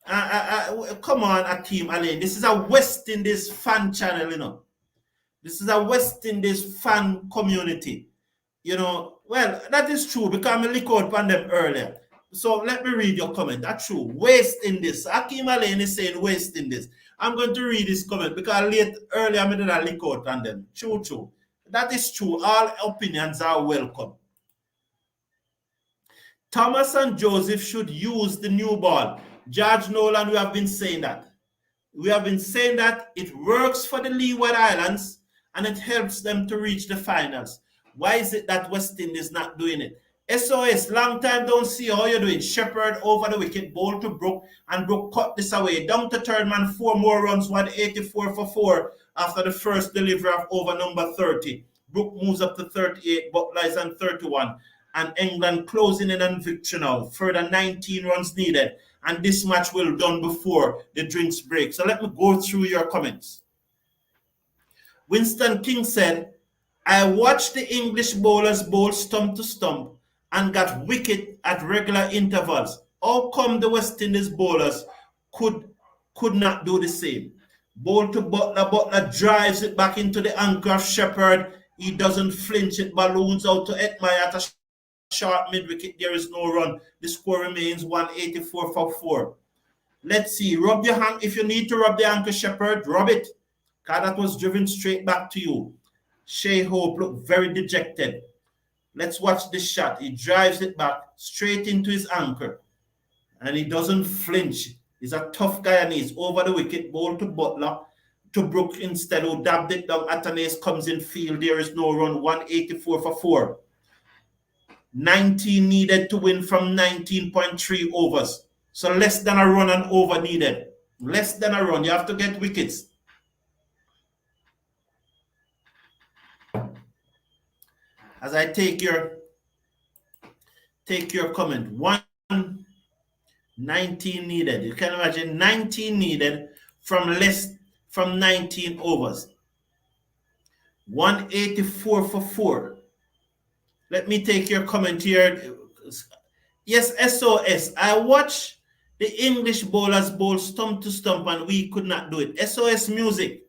come on, Akeem Alain. This is a West Indies fan channel, you know. This is a West Indies fan community. You know, well, that is true because I lick out on them earlier. So let me read your comment. That's true. West Indies. Akeem Alain is saying West Indies. I'm going to read this comment because earlier I did a lick out on them. True. That is true. All opinions are welcome. Thomas and Joseph should use the new ball. George Nolan, we have been saying that. We have been saying that it works for the Leeward Islands and it helps them to reach the finals. Why is it that West Indies not doing it? SOS, long time don't see how you're doing. Shepherd over the wicket, bowl to Brook, and Brook cut this away. Down to third man, 4 more runs, 184 for 4 after the first delivery of over number 30. Brook moves up to 38, Butler is on 31. And England closing in on victory now. Further 19 runs needed. And this match will be done before the drinks break. So let me go through your comments. Winston King said, I watched the English bowlers bowl stump to stump and got wicket at regular intervals. How come the West Indies bowlers could not do the same? Bowl to Butler. Butler drives it back into the anchor of Shepherd. He doesn't flinch. It balloons out to Edmire at a short mid-wicket. There is no run. The score remains 184 for 4. Let's see. Rub your hand. If you need to rub the anchor, Shepherd, rub it. Because that was driven straight back to you. Shea Hope looked very dejected. Let's watch this shot. He drives it back straight into his anchor. And he doesn't flinch. He's a tough guy and he's over the wicket. Ball to Butler. To Brook instead, who dabbed it down. Atanase comes in field. There is no run. 184 for 4. 19 needed to win from 19.3 overs. So less than a run and over needed. Less than a run. You have to get wickets. As I take your comment, 19 needed. You can imagine 19 needed from 19 overs. 184 for 4. Let me take your comment here. Yes, SOS. I watched the English bowlers bowl stump to stump and we could not do it. SOS Music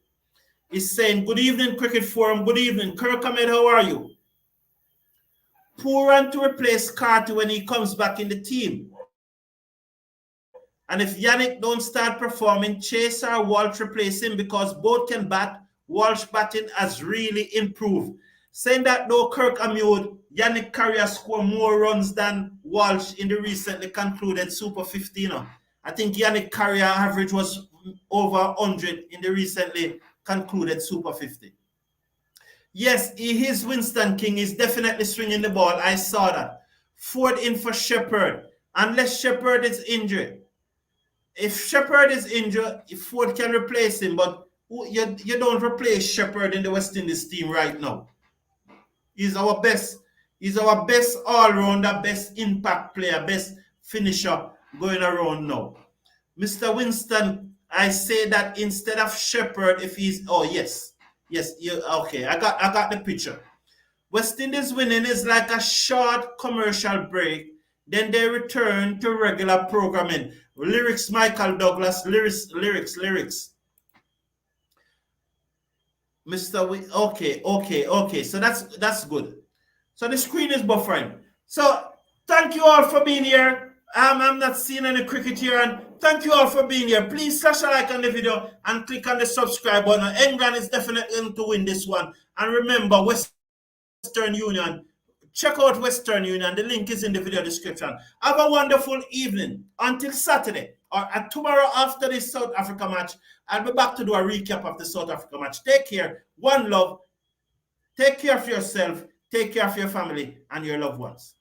is saying, good evening, Cricket Forum. Good evening. Kirk Ahmed, how are you? Poor to replace Carter when he comes back in the team. And if Yannick don't start performing, Chase or Walsh replace him because both can bat. Walsh batting has really improved. Saying that though, Kirk Ahmed, Yannick Carrier scored more runs than Walsh in the recently concluded Super 15. I think Yannick Carrier average was over 100 in the recently concluded Super 50. Yes, his Winston King is definitely swinging the ball. I saw that. Ford in for Shepherd. Unless Shepherd is injured. If Shepherd is injured, Ford can replace him, but you don't replace Shepherd in the West Indies team right now. He's our best all-rounder, best impact player, best finisher going around now. Mr. Winston, I say that instead of Shepherd, if he's okay, I got the picture. West Indies winning is like a short commercial break, then they return to regular programming. Lyrics, Michael Douglas, lyrics. Okay. So that's good. So the screen is buffering. So thank you all for being here. I'm not seeing any cricket here, and thank you all for being here. Please slash a like on the video and click on the subscribe button. England is definitely going to win this one. And remember, Western Union. Check out Western Union. The link is in the video description. Have a wonderful evening. Until Saturday or tomorrow after the South Africa match, I'll be back to do a recap of the South Africa match. Take care. One love. Take care of yourself. Take care of your family and your loved ones.